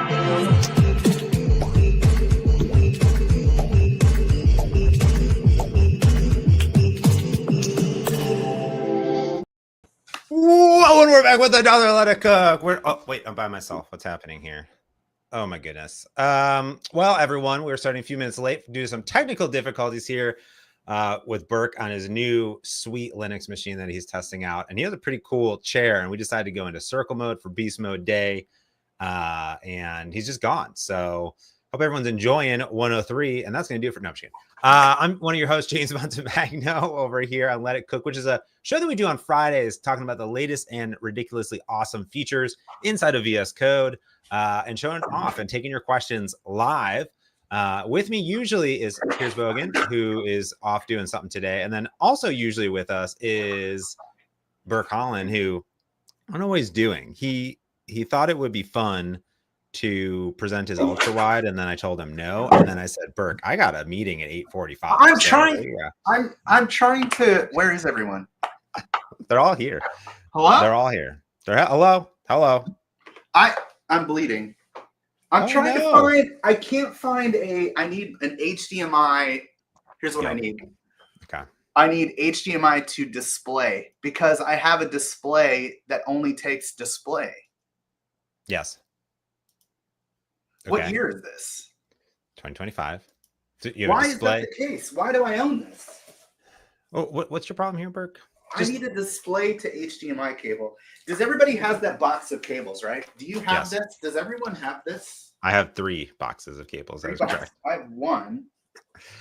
Whoa, and we're back with another Let It Cook. Oh, wait, I'm by myself. What's happening here? Oh my goodness. Well, everyone, we're starting a few minutes late due to some technical difficulties here with Burke on his new sweet Linux machine that he's testing out. And he has a pretty cool chair, and we decided to go into circle mode for beast mode day. And he's just gone. So hope everyone's enjoying 103, and that's going to do it for no machine. I'm one of your hosts, James Montemagno, over here on Let It Cook, which is a show that we do on Fridays, talking about the latest and ridiculously awesome features inside of VS Code, and showing off and taking your questions live. With me usually is Piers Bogan, who is off doing something today, and then also usually with us is Burke Holland, who I don't know what he's doing. He thought it would be fun to present his ultra wide, and then I told him no, and then I said, Burke, I got a meeting at 8:45. I'm trying to. Where is everyone? They're all here. Hello? They're all here. Hello. I'm bleeding. I'm trying to find. I can't find a. I need an HDMI. Here's what I need. Okay. I need HDMI to display because I have a display that only takes display. Yes. Okay. What year is this? 2025. So you have Why a display? is that the case? Why do I own this? Oh, what's your problem here, Burke? I need a display to HDMI cable. Does everybody have that box of cables, right? Do you have this? Does everyone have this? I have 3 boxes of cables. I have 1.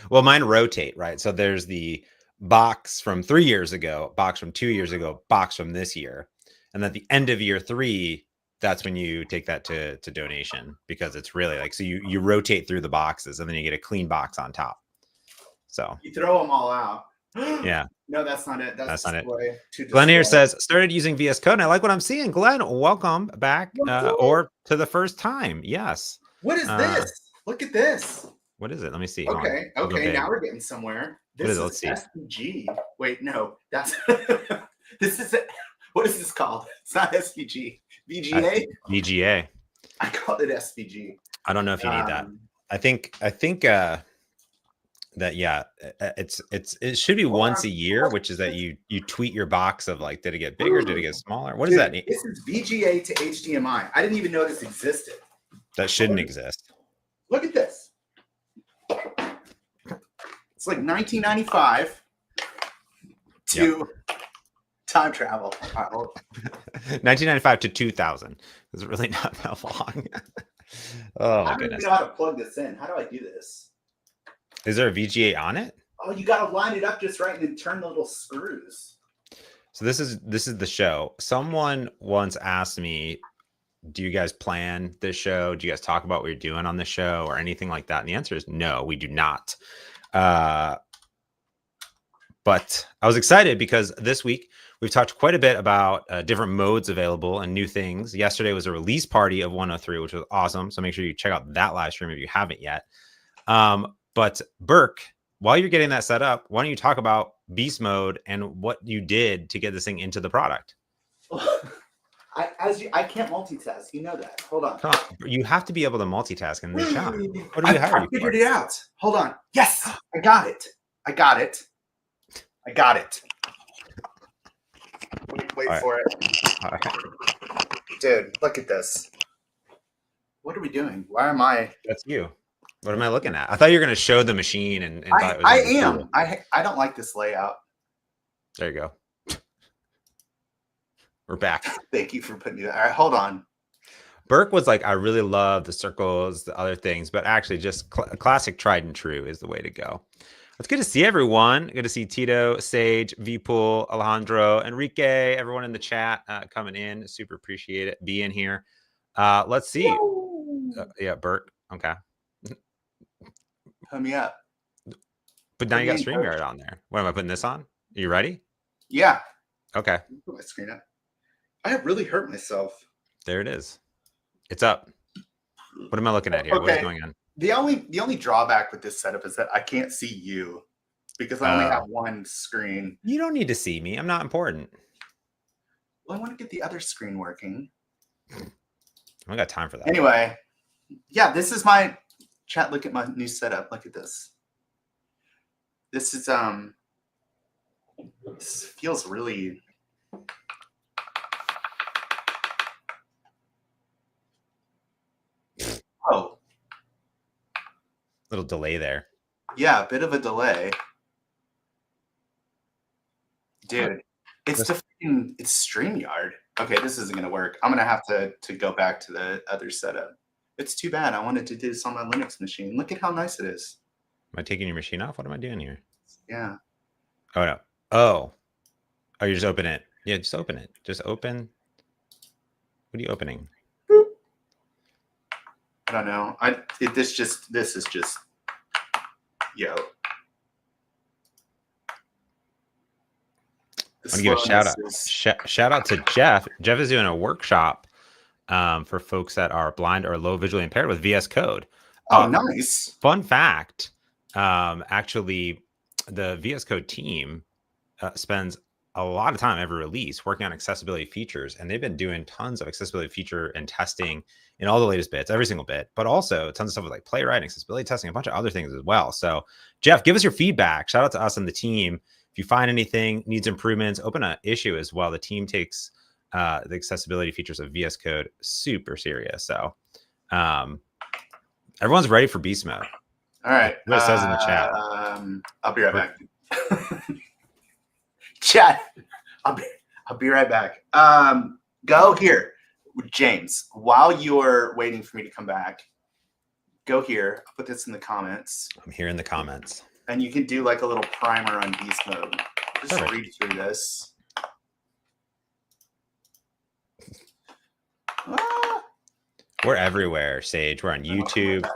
Well, mine rotate, right? So there's the box from 3 years ago, box from 2 years ago, box from this year. And at the end of year 3, that's when you take that to donation, because it's really like, so you rotate through the boxes and then you get a clean box on top. So you throw them all out. Yeah. No, that's not it. That's not it. Glenn here says, started using VS Code, and I like what I'm seeing. Glenn, welcome back, or to the first time. Yes. What is this? Look at this. What is it? Let me see. Okay. Now we're getting somewhere. This is SVG. Wait, no, that's this is it. What is this called? It's not SVG. VGA. VGA. I called it SVG. I don't know if you need that. I think that it should be once a year, which is that you tweet your box of like, did it get bigger? Did it get smaller? What does that mean? This is VGA to HDMI. I didn't even know this existed. That shouldn't exist. Look at this. It's like 1995 to time travel. 1995 to 2000. It's really not that long. Oh my goodness. I don't even know how to plug this in. How do I do this? Is there a VGA on it? Oh, you got to line it up just right and then turn the little screws. So this is the show. Someone once asked me, do you guys plan this show? Do you guys talk about what you're doing on the show or anything like that? And the answer is no, we do not. But I was excited because this week we've talked quite a bit about different modes available and new things. Yesterday was a release party of 103, which was awesome. So make sure you check out that live stream if you haven't yet. But Burke, while you're getting that set up, why don't you talk about beast mode and what you did to get this thing into the product? I can't multitask. You know that. Hold on. Come on. You have to be able to multitask in this shop. What do you hire? I figured it out. Hold on. Yes, I got it. Wait for it. All right. Dude, look at this. What are we doing? Why am I? That's you. What am I looking at? I thought you were going to show the machine and thought it was I am. Cool. I don't like this layout. There you go. We're back. Thank you for putting me there. All right, hold on. Burke was like, I really love the circles, the other things, but actually just classic tried and true is the way to go. It's good to see everyone. Good to see Tito, Sage, Vpool, Alejandro, Enrique, everyone in the chat coming in. Super appreciate it being here. Let's see. Yeah, Burke. Okay. Put me up. But now you got StreamYard on there. What am I putting this on? Are you ready? Yeah. Okay. Put my screen up. I have really hurt myself. There it is. It's up. What am I looking at here? Okay. What is going on? The only drawback with this setup is that I can't see you because I only have one screen. You don't need to see me. I'm not important. Well, I want to get the other screen working. I got time for that. Anyway, Yeah, this is my chat. Look at my new setup. Look at this. This is this feels really. Oh, Little delay there. yeah, a bit of a delay. Dude, it's StreamYard. Okay, this isn't gonna work. I'm gonna have to go back to the other setup. It's too bad. I wanted to do this on my Linux machine. Look at how nice it is. Am I taking your machine off? What am I doing here? Yeah. Oh no. Oh, you just open it. Yeah, just open it. Just open. What are you opening? I don't know. This is just yo. I want to give a shout out. Shout out to Jeff. Jeff is doing a workshop for folks that are blind or low visually impaired with VS Code. Oh, nice. Fun fact. Actually, the VS Code team spends a lot of time every release working on accessibility features, and they've been doing tons of accessibility feature and testing in all the latest bits, every single bit, but also tons of stuff with like playwright, accessibility testing, a bunch of other things as well. So Jeff, give us your feedback. Shout out to us and the team. If you find anything needs improvements, open an issue as well. The team takes the accessibility features of VS Code super serious. So everyone's ready for beast mode. All right. What it says in the chat. I'll be right back. Chat. I'll be right back. Go here, James. While you're waiting for me to come back, go here. I'll put this in the comments. I'm here in the comments. And you can do like a little primer on beast mode. Just Perfect. read through this. We're everywhere, Sage. We're on YouTube.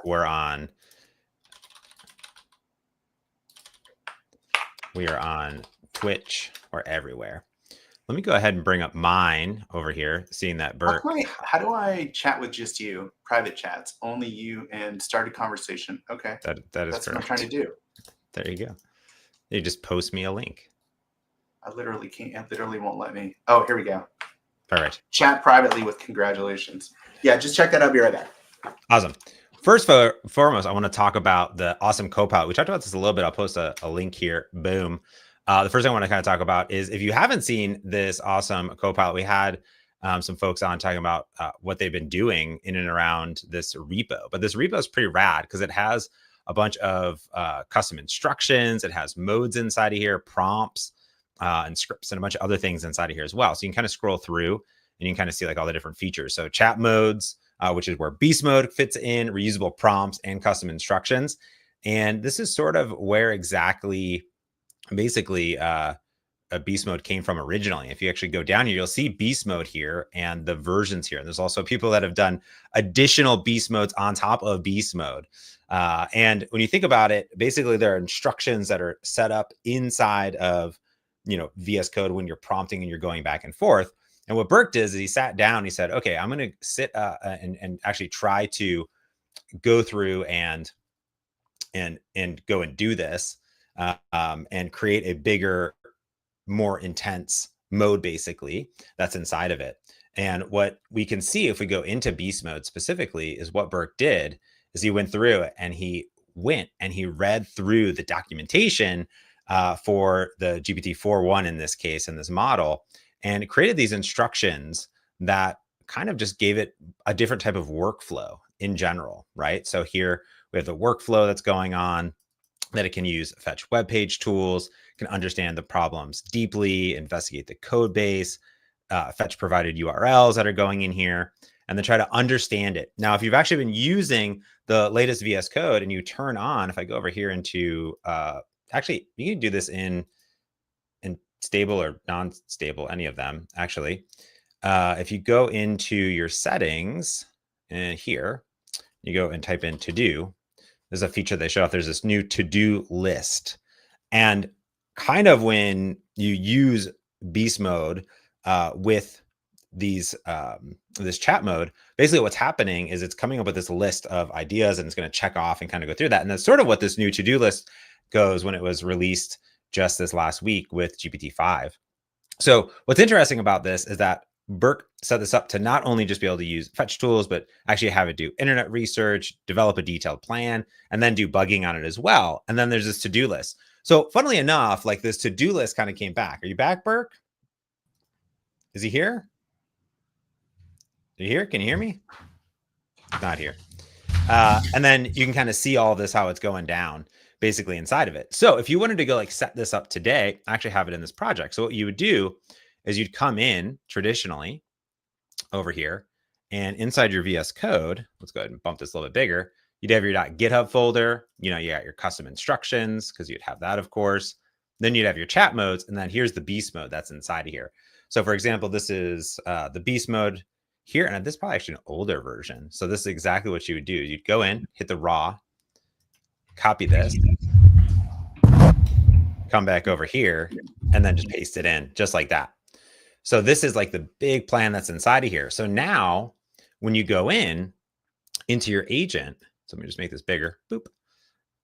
We are on Twitch. We're everywhere. Let me go ahead and bring up mine over here, seeing that Burke. How do I chat with just you? Private chats, only you, and start a conversation. Okay. That is That's correct. what I'm trying to do. There you go. You just post me a link. I literally can't. It literally won't let me. Oh, here we go. Perfect. Chat privately with congratulations. Yeah, just check that out. I'll be right back. Awesome. First, foremost, I want to talk about the awesome Copilot. We talked about this a little bit. I'll post a link here. Boom. The first thing I want to kind of talk about is if you haven't seen this awesome Copilot, we had some folks on talking about what they've been doing in and around this repo. But this repo is pretty rad because it has a bunch of custom instructions. It has modes inside of here, prompts, and scripts, and a bunch of other things inside of here as well. So you can kind of scroll through and you can kind of see like all the different features. So chat modes, which is where beast mode fits in, reusable prompts, and custom instructions. And this is sort of where exactly, basically, a beast mode came from originally. If you actually go down here, you'll see beast mode here and the versions here. And there's also people that have done additional beast modes on top of beast mode. And when you think about it, basically there are instructions that are set up inside of, VS Code when you're prompting and you're going back and forth. And what Burke did is he sat down and he said, okay, I'm going to sit and actually try to go through and go and do this and create a bigger, more intense mode, basically, that's inside of it. And what we can see if we go into beast mode specifically is what Burke did is he went through it and he read through the documentation for the GPT-4.1 in this case, in this model, and created these instructions that kind of just gave it a different type of workflow in general, right? So here we have the workflow that's going on, that it can use fetch web page tools, can understand the problems deeply, investigate the code base, fetch provided URLs that are going in here, and then try to understand it. Now, if you've actually been using the latest VS Code and you turn on, if I go over here into, actually, you can do this in stable or non-stable, any of them, actually. If you go into your settings and here, you go and type in to do, there's a feature they show off. There's this new to-do list. And kind of when you use beast mode with these this chat mode, basically what's happening is it's coming up with this list of ideas and it's going to check off and kind of go through that. And that's sort of what this new to-do list goes when it was released just this last week with GPT-5. So what's interesting about this is that Burke set this up to not only just be able to use fetch tools, but actually have it do internet research, develop a detailed plan, and then do bugging on it as well. And then there's this to-do list. So funnily enough, like this to-do list kind of came back. Are you back, Burke? Is he here? Are you here? Can you hear me? Not here. And then you can kind of see all this, how it's going down basically inside of it. So if you wanted to go like set this up today, I actually have it in this project. So what you would do is you'd come in traditionally over here and inside your VS Code, let's go ahead and bump this a little bit bigger. You'd have your .github folder. You know, you got your custom instructions because you'd have that, of course. Then you'd have your chat modes. And then here's the beast mode that's inside of here. So for example, this is the beast mode here. And this is probably actually an older version. So this is exactly what you would do. You'd go in, hit the raw, copy this, come back over here, and then just paste it in just like that. So this is like the big plan that's inside of here. So now when you go in into your agent, so let me just make this bigger, boop.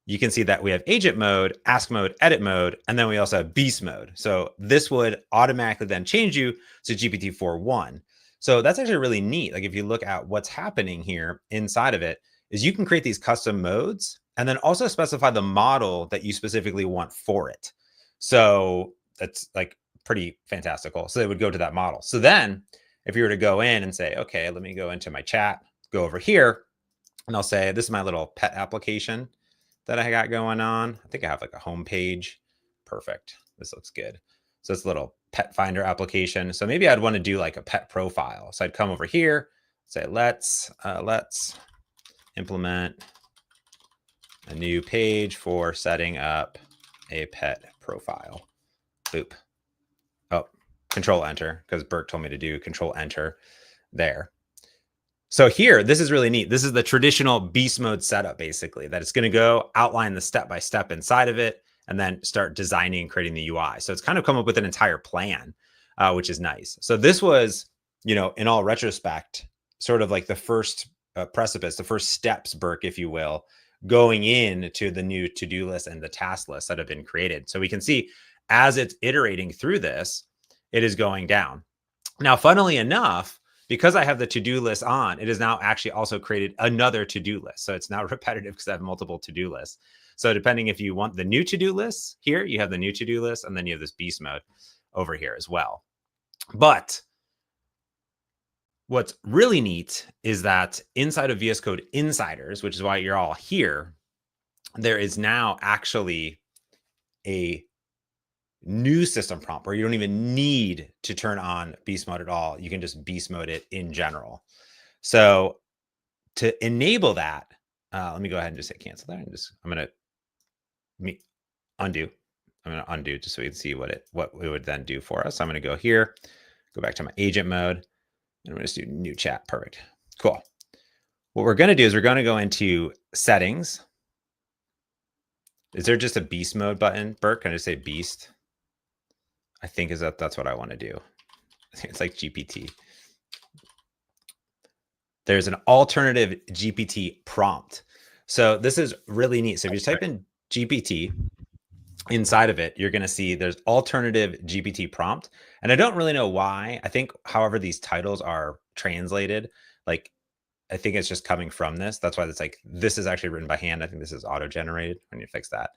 You can see that we have agent mode, ask mode, edit mode, and then we also have beast mode. So this would automatically then change you to GPT-4.1. So that's actually really neat. Like if you look at what's happening here inside of it is you can create these custom modes and then also specify the model that you specifically want for it. So that's like pretty fantastical. So they would go to that model. So then if you were to go in and say, okay, let me go into my chat, go over here, and I'll say, this is my little pet application that I got going on. I think I have like a home page. Perfect. This looks good. So it's a little pet finder application. So maybe I'd want to do like a pet profile. So I'd come over here, say, let's implement a new page for setting up a pet profile. Boop. Oh, control enter, because Burke told me to do control enter there. So here, this is really neat. This is the traditional beast mode setup, basically, that it's going to go outline the step-by-step inside of it and then start designing and creating the UI. So it's kind of come up with an entire plan, which is nice. So this was, you know, in all retrospect, sort of like the first precipice, the first steps, Burke, if you will, going into the new to-do list and the task list that have been created. So we can see as it's iterating through this, it is going down. Now, funnily enough, because I have the to-do list on, it has now actually also created another to-do list. So it's now repetitive because I have multiple to-do lists. So depending if you want the new to-do list here, you have the new to-do list, and then you have this beast mode over here as well. But what's really neat is that inside of VS Code Insiders, which is why you're all here, there is now actually a new system prompt where you don't even need to turn on beast mode at all. You can just beast mode it in general. So to enable that, let me go ahead and just say cancel there. And I'm going to undo. I'm going to undo just so we can see what it would then do for us. So I'm going to go here, go back to my agent mode, and I'm going to do new chat. Perfect. Cool. What we're going to do is we're going to go into settings. Is there just a beast mode button, Burke? Can I just say beast? I think that's what I want to do. I think it's like GPT. There's an alternative GPT prompt. So this is really neat. So if you type in GPT inside of it, you're going to see there's alternative GPT prompt. And I don't really know why. I think, however, these titles are translated, like, I think it's just coming from this. That's why it's like, this is actually written by hand. I think this is auto-generated. I need to fix that.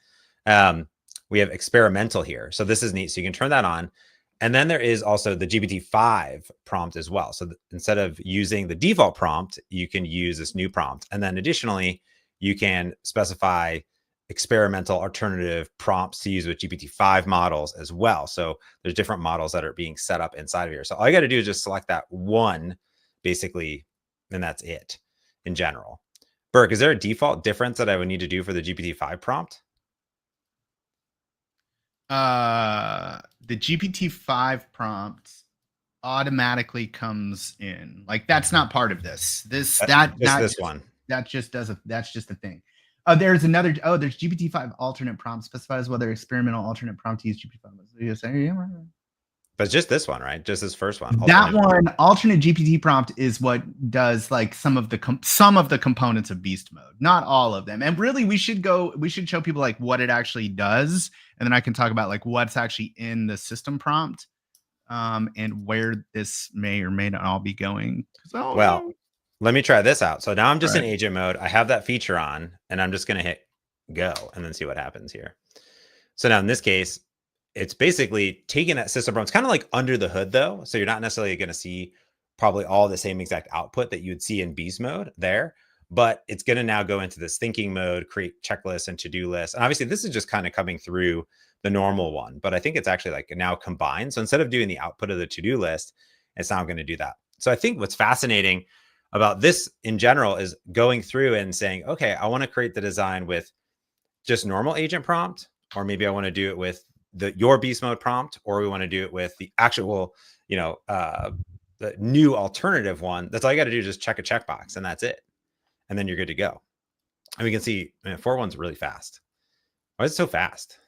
We have experimental here. So this is neat. So you can turn that on. And then there is also the GPT-5 prompt as well. So instead of using the default prompt, you can use this new prompt. And then additionally, you can specify experimental alternative prompts to use with GPT-5 models as well. So there's different models that are being set up inside of here. So all you got to do is just select that one, basically, and that's it in general. Burke, is there a default difference that I would need to do for the GPT-5 prompt? The GPT-5 prompt automatically comes in. Like, that's not part of this. This one. That's just a thing. There's another. Oh, there's GPT-5 alternate prompt specifies whether experimental alternate prompt to use GPT-5. But it's just this one, right? Just this first one. That one, alternate GPT prompt, is what does like some of the components of beast mode, not all of them. And really, we should show people like what it actually does, and then I can talk about like what's actually in the system prompt. and where this may or may not all be going. Well, let me try this out. So now I'm just in agent mode. I have that feature on, and I'm just going to hit go and then see what happens here. So now in this case, it's basically taking that system prompt. It's kind of like under the hood though. So you're not necessarily going to see probably all the same exact output that you would see in beast mode there, but it's going to now go into this thinking mode, create checklists and to-do lists. And obviously this is just kind of coming through the normal one, but I think it's actually like now combined. So instead of doing the output of the to-do list, it's now going to do that. So I think what's fascinating about this in general is going through and saying, okay, I want to create the design with just normal agent prompt, or maybe I want to do it with your beast mode prompt, or we want to do it with the actual, the new alternative one. That's all you got to do, just check a checkbox and that's it. And then you're good to go. And we can see 4.1's really fast. Why is it so fast?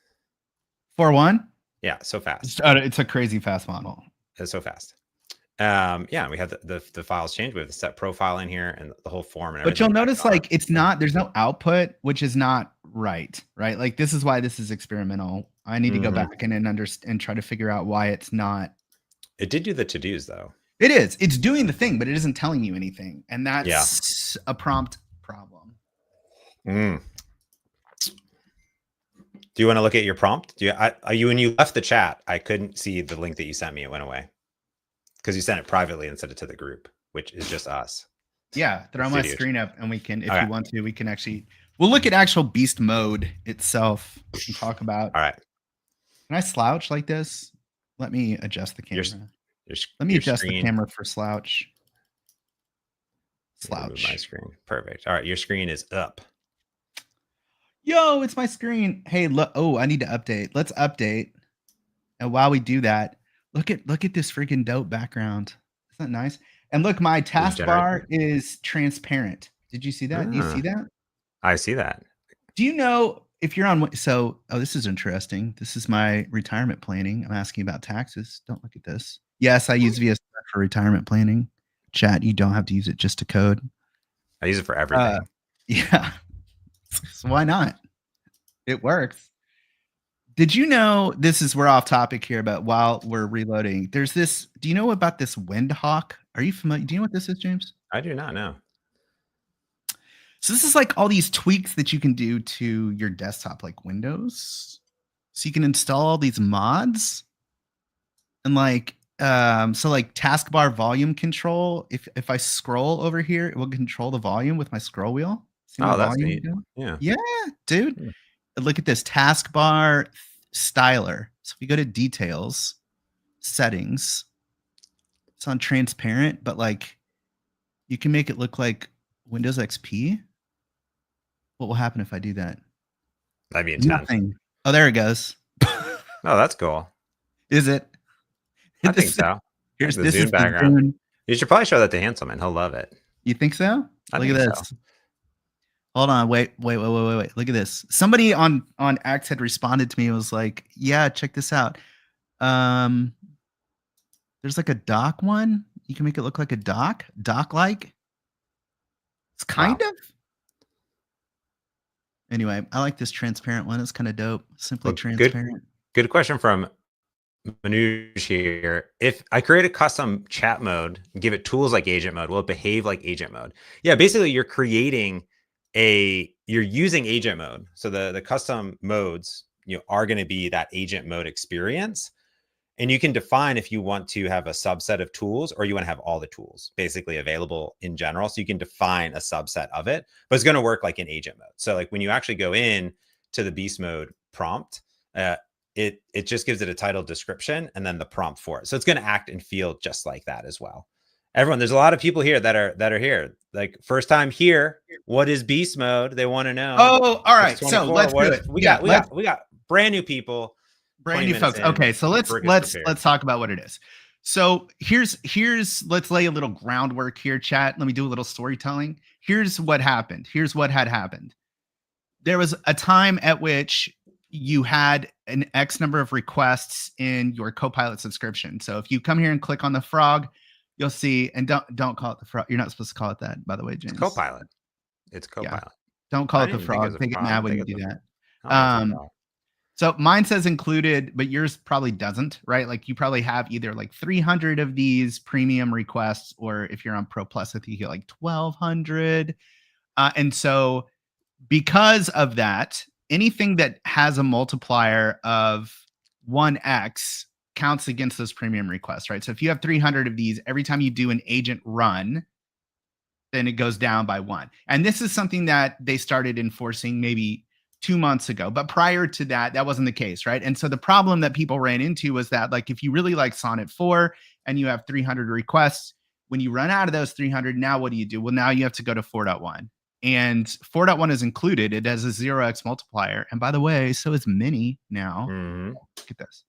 4.1? Yeah, so fast. It's a crazy fast model. It's so fast. Yeah, we have the files change. We have the set profile in here and the whole form. And but you'll notice like it's not, there's no output, which is not right? Like this is why this is experimental. I need to go back and understand and try to figure out why it's not. It did do the to-dos though. It is. It's doing the thing, but it isn't telling you anything. And that's a prompt problem. Do you want to look at your prompt? When you left the chat, I couldn't see the link that you sent me. It went away. Because you sent it privately and sent it to the group, which is just us. Yeah, throw my screen up and we can, if you want to, we can actually, we'll look at actual beast mode itself and talk about. All right. Can I slouch like this? Let me adjust the camera. Let me adjust the camera for slouch. Slouch. My screen. Perfect. All right. Your screen is up. Yo, it's my screen. Hey, look. Oh, I need to update. Let's update. And while we do that, look at this freaking dope background. Isn't that nice? And look, my taskbar is transparent. Did you see that? Do you see that? I see that. Do you know if you're on? So, this is interesting. This is my retirement planning. I'm asking about taxes. Don't look at this. Yes, I use vscode for retirement planning. Chat, you don't have to use it just to code. I use it for everything. Yeah. So why not? It works. Did you know, we're off topic here, but while we're reloading, there's this, do you know about this Windhawk? Are you familiar? Do you know what this is, James? I do not know. So this is like all these tweaks that you can do to your desktop, like Windows. So you can install all these mods and like, so like taskbar volume control. If I scroll over here, it will control the volume with my scroll wheel. Oh, that's neat. Yeah. Yeah, dude. Look at this taskbar styler. So if we go to details, settings, it's on transparent, but like you can make it look like Windows XP. What will happen if I do that? That'd be intense. Nothing. Oh, there it goes. Oh, that's cool. Is it? I think so. Here's the Zoom background. You should probably show that to Hanselman. He'll love it. You think so? Look at this. So. Hold on, wait. Look at this. Somebody on X had responded to me. It was like, yeah, check this out. There's like a dock one. You can make it look like a dock-like. It's kind of. Anyway, I like this transparent one. It's kind of dope. Simply transparent. Good question from Manoj here. If I create a custom chat mode, give it tools like agent mode, will it behave like agent mode? Yeah, basically you're creating you're using agent mode. So the custom modes, are going to be that agent mode experience. And you can define if you want to have a subset of tools or you want to have all the tools basically available in general. So you can define a subset of it, but it's going to work like in agent mode. So like when you actually go in to the beast mode prompt, it just gives it a title description and then the prompt for it. So it's going to act and feel just like that as well. Everyone, there's a lot of people here that are here. Like first time here. What is beast mode? They want to know. Oh, all right. So let's do it. We got brand new people. Brand new folks. Okay, so let's talk about what it is. So here's let's lay a little groundwork here, chat. Let me do a little storytelling. Here's what happened. Here's what had happened. There was a time at which you had an X number of requests in your Copilot subscription. So if you come here and click on the frog, you'll see, and don't call it the frog. You're not supposed to call it that, by the way, James. It's Copilot. It's Copilot. Yeah. Don't call it the frog. They get mad when you do that. So mine says included, but yours probably doesn't, right? Like you probably have either like 300 of these premium requests, or if you're on Pro Plus, I think you get like 1,200. And so because of that, anything that has a multiplier of 1x counts against those premium requests, right? So if you have 300 of these, every time you do an agent run, then it goes down by 1. And this is something that they started enforcing maybe 2 months ago. But prior to that, that wasn't the case, right? And so the problem that people ran into was that, like, if you really like Sonnet 4 and you have 300 requests, when you run out of those 300, now what do? Well, now you have to go to 4.1. And 4.1 is included. It has a 0x multiplier. And by the way, so is Mini now. Look at this.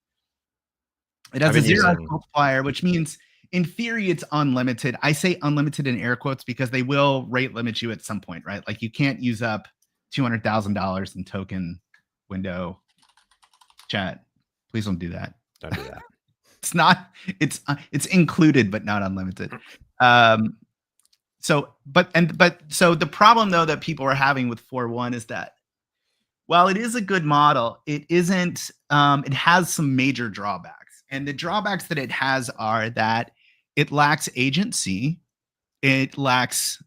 It has a 0x multiplier, which means in theory it's unlimited. I say unlimited in air quotes because they will rate limit you at some point, right? Like you can't use up $200,000 in token window chat. Please don't do that. Don't do that. It's included, but not unlimited. So the problem though that people are having with 4.1 is that while it is a good model, it isn't, it has some major drawbacks. And the drawbacks that it has are that it lacks agency, it lacks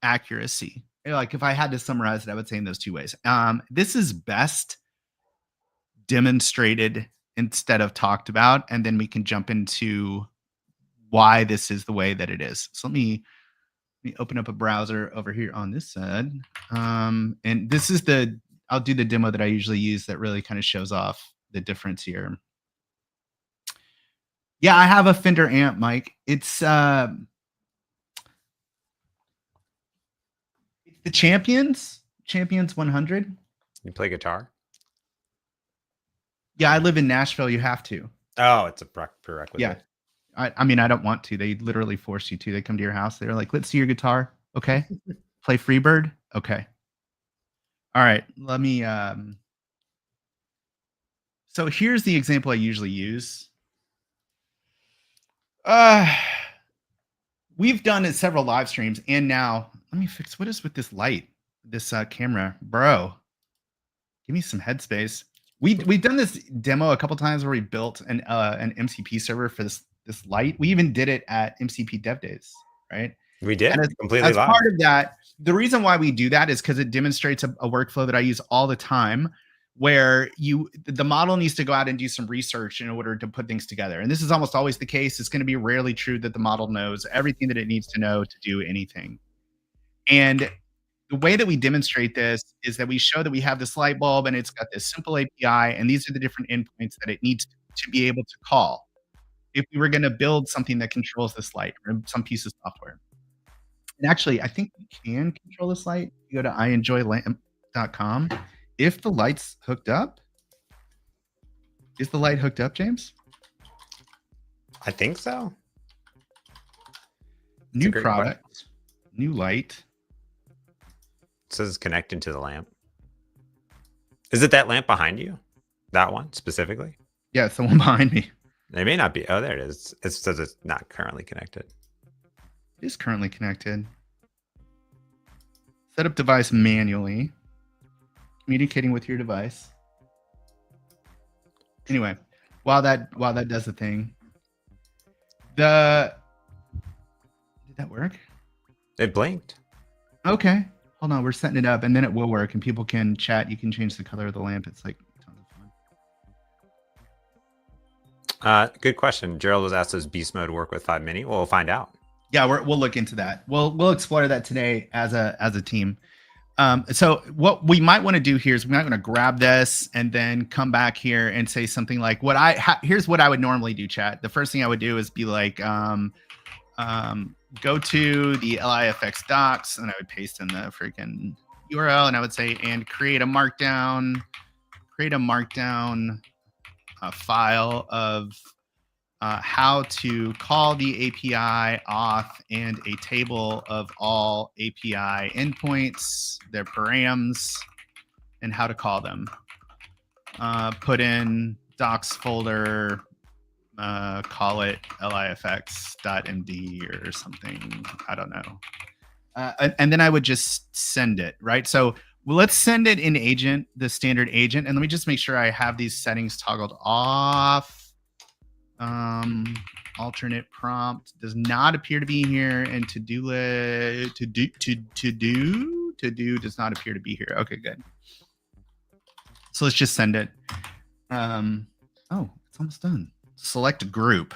accuracy. Like if I had to summarize it, I would say in those two ways. This is best demonstrated instead of talked about, and then we can jump into why this is the way that it is. So let me open up a browser over here on this side. And this is I'll do the demo that I usually use that really kind of shows off the difference here. Yeah, I have a Fender amp, Mike. It's the Champions 100. You play guitar? Yeah, I live in Nashville. You have to. Oh, it's a prerequisite. Yeah. I mean, I don't want to. They literally force you to. They come to your house. They're like, let's see your guitar. Okay. Play Freebird. Okay. All right. Let me. So here's the example I usually use. We've done several live streams, and now let me fix what is with this light, this camera, bro. Give me some headspace. We've done this demo a couple times where we built an MCP server for this light. We even did it at MCP Dev Days, right? We did completely live. As part of that, the reason why we do that is because it demonstrates a workflow that I use all the time, where the model needs to go out and do some research in order to put things together. And this is almost always the case. It's going to be rarely true that the model knows everything that it needs to know to do anything. And the way that we demonstrate this is that we show that we have this light bulb and it's got this simple API, and these are the different endpoints that it needs to be able to call if we were going to build something that controls this light or some piece of software. And actually, I think we can control this light. You go to ienjoylamp.com. If the light's hooked up, is the light hooked up, James? I think so. New product, new light. It says connected to the lamp. Is it that lamp behind you? That one specifically? Yeah, it's the one behind me. It may not be. Oh, there it is. It says it's not currently connected. It is currently connected. Set up device manually. Communicating with your device. Anyway, while that does the thing, did that work? It blinked. Okay, hold on. We're setting it up, and then it will work, and people can chat. You can change the color of the lamp. It's like tons of fun. Good question. Gerald was asked, does beast mode work with 5 mini? Well, we'll find out. Yeah, we'll look into that. We'll explore that today as a team. So what we might want to do here is we might want to grab this and then come back here and say something like here's what I would normally do, chat. The first thing I would do is be like, go to the LIFX docs, and I would paste in the freaking URL, and I would say, and create a markdown file of how to call the API auth and a table of all API endpoints, their params, and how to call them. Put in docs folder, call it lifx.md or something. I don't know. And then I would just send it, right? So Well, let's send it in agent, the standard agent, and let me just make sure I have these settings toggled off. Alternate prompt does not appear to be here, and to do does not appear to be here. Okay, good. So let's just send it. Oh, it's almost done. Select a group.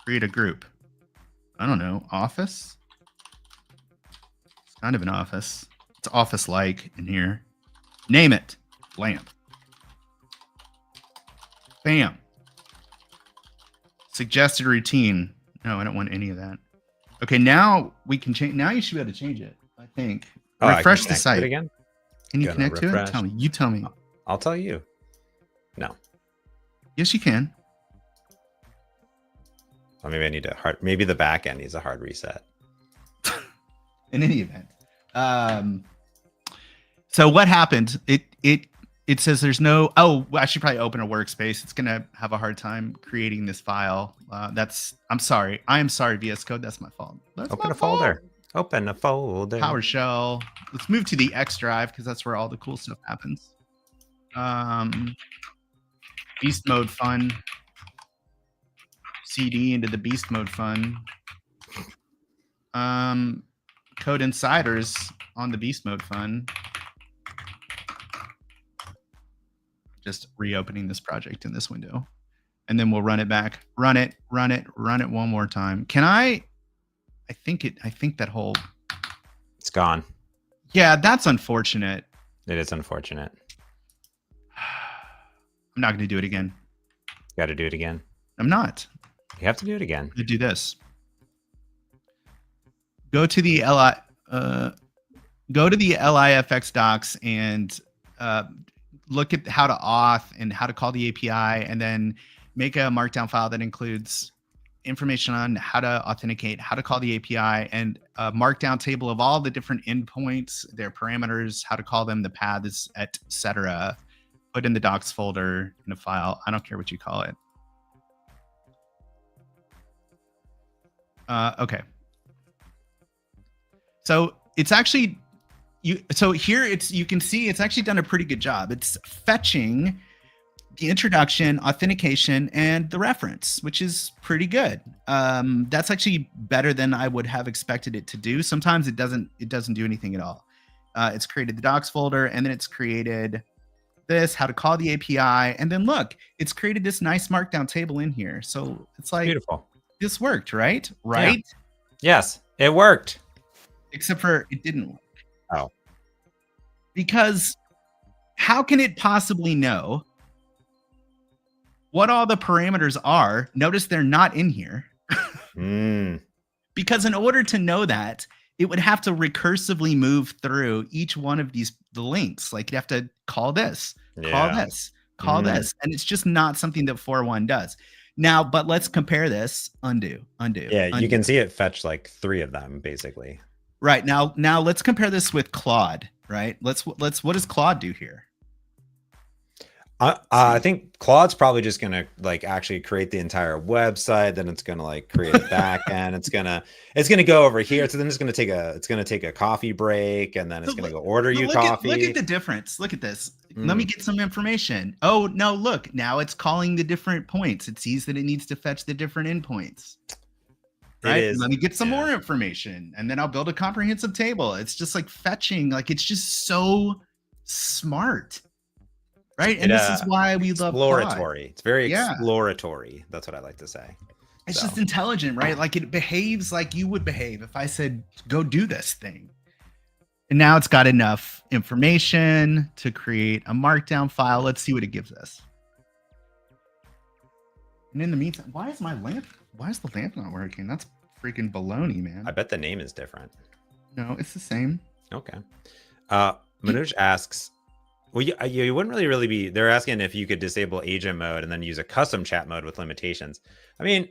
Create a group. I don't know. Office? It's kind of an office. It's office-like in here. Name it. Lamp. Bam. Suggested routine. No, I don't want any of that. Okay, now we can change. Now you should be able to change it, I think. Refresh the site again. Can you connect to it? Tell me. You tell me. I'll tell you. No. Yes, you can. Well, maybe I need to maybe the back end needs a hard reset. In any event. So what happened? It says there's no. Oh, I should probably open a workspace. It's gonna have a hard time creating this file. I'm sorry. I am sorry, VSCode. That's my fault. Open a folder. Open a folder. PowerShell. Let's move to the X drive because that's where all the cool stuff happens. Beast mode fun. CD into the beast mode fun. Code insiders on the beast mode fun. Just reopening this project in this window, and then we'll run it back. Run it one more time. Can I think that whole. It's gone. Yeah, that's unfortunate. It is unfortunate. I'm not going to do it again. Got to do it again. I'm not. You have to do it again. To do this. Go to the LIFX docs and look at how to auth and how to call the API, and then make a markdown file that includes information on how to authenticate, how to call the API, and a markdown table of all the different endpoints, their parameters, how to call them, the paths, etc. Put in the docs folder in a file. I don't care what you call it. Okay. So it's actually you can see it's actually done a pretty good job. It's fetching the introduction, authentication, and the reference, which is pretty good. That's actually better than I would have expected it to do. Sometimes it doesn't do anything at all. It's created the docs folder, and then it's created this, how to call the API, and then look, it's created this nice markdown table in here. So it's like beautiful. This worked, right? Right? Yeah. Yes, it worked. Except for it didn't work. Oh. Because how can it possibly know what all the parameters are? Notice they're not in here. Because in order to know that, it would have to recursively move through each one of the links. Like you'd have to call this, call this, call this. And it's just not something that 4.1 does. Now, but let's compare this. Undo. Yeah, undo. You can see it fetch like 3 of them, basically. Right. Now let's compare this with Claude, right? What does Claude do here? I think Claude's probably just gonna like actually create the entire website. Then it's gonna like create a back end. It's gonna go over here. So then it's gonna take a coffee break, and then it's gonna go order you coffee. Look at the difference. Look at this. Let me get some information. Oh no! Look, now it's calling the different points. It sees that it needs to fetch the different endpoints. Right. Let me get some more information, and then I'll build a comprehensive table. It's just like fetching. Like it's just so smart. Right. And this is why we love exploratory. Claude. It's very exploratory. That's what I like to say. It's just intelligent, right? Like it behaves like you would behave if I said, go do this thing. And now it's got enough information to create a markdown file. Let's see what it gives us. And in the meantime, why is the lamp not working? That's freaking baloney, man. I bet the name is different. No, it's the same. Okay. Manoj asks, well, you wouldn't really be. They're asking if you could disable agent mode and then use a custom chat mode with limitations. I mean,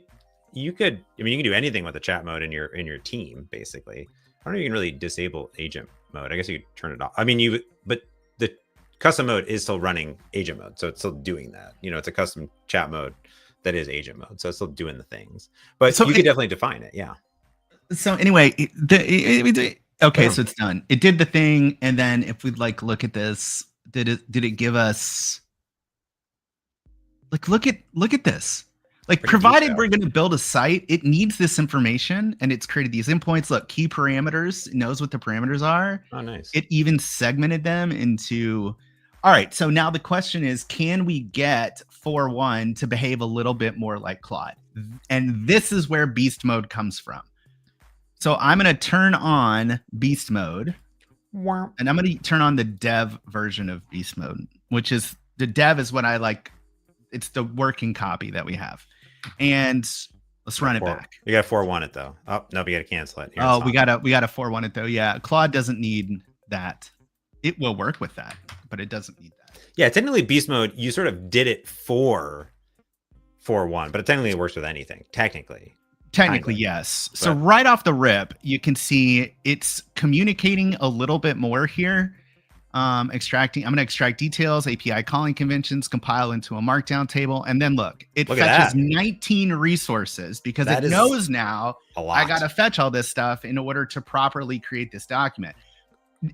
you can do anything with the chat mode in your team, basically. I don't know if you can really disable agent mode. I guess you could turn it off. I mean, but the custom mode is still running agent mode, so it's still doing that. It's a custom chat mode that is agent mode, so it's still doing the things. But you could definitely define it, yeah. So anyway, Okay, so it's done. It did the thing, and then if we'd like look at this, did it give us like look at this. Like Pretty provided detailed. we're going to build a site, it needs this information, and it's created these endpoints. Look, key parameters, it knows what the parameters are. Oh, nice. It even segmented them into. All right, so now the question is, can we get 4.1 to behave a little bit more like Claude? And this is where beast mode comes from. So I'm going to turn on beast mode, and I'm going to turn on the dev version of beast mode, which is the dev is what I like. It's the working copy that we have. And let's run it back. You got to 4.1 it though. Oh, no, we got to cancel it. Here, we got to 4.1 it though. Yeah. Claude doesn't need that. It will work with that, but it doesn't need that. Yeah. Technically beast mode, you sort of did it for 4.1, but technically it works with anything. Technically, yes. So right off the rip, you can see it's communicating a little bit more here. I'm going to extract details, API calling conventions, compile into a markdown table. And then look fetches 19 resources because it knows now I got to fetch all this stuff in order to properly create this document.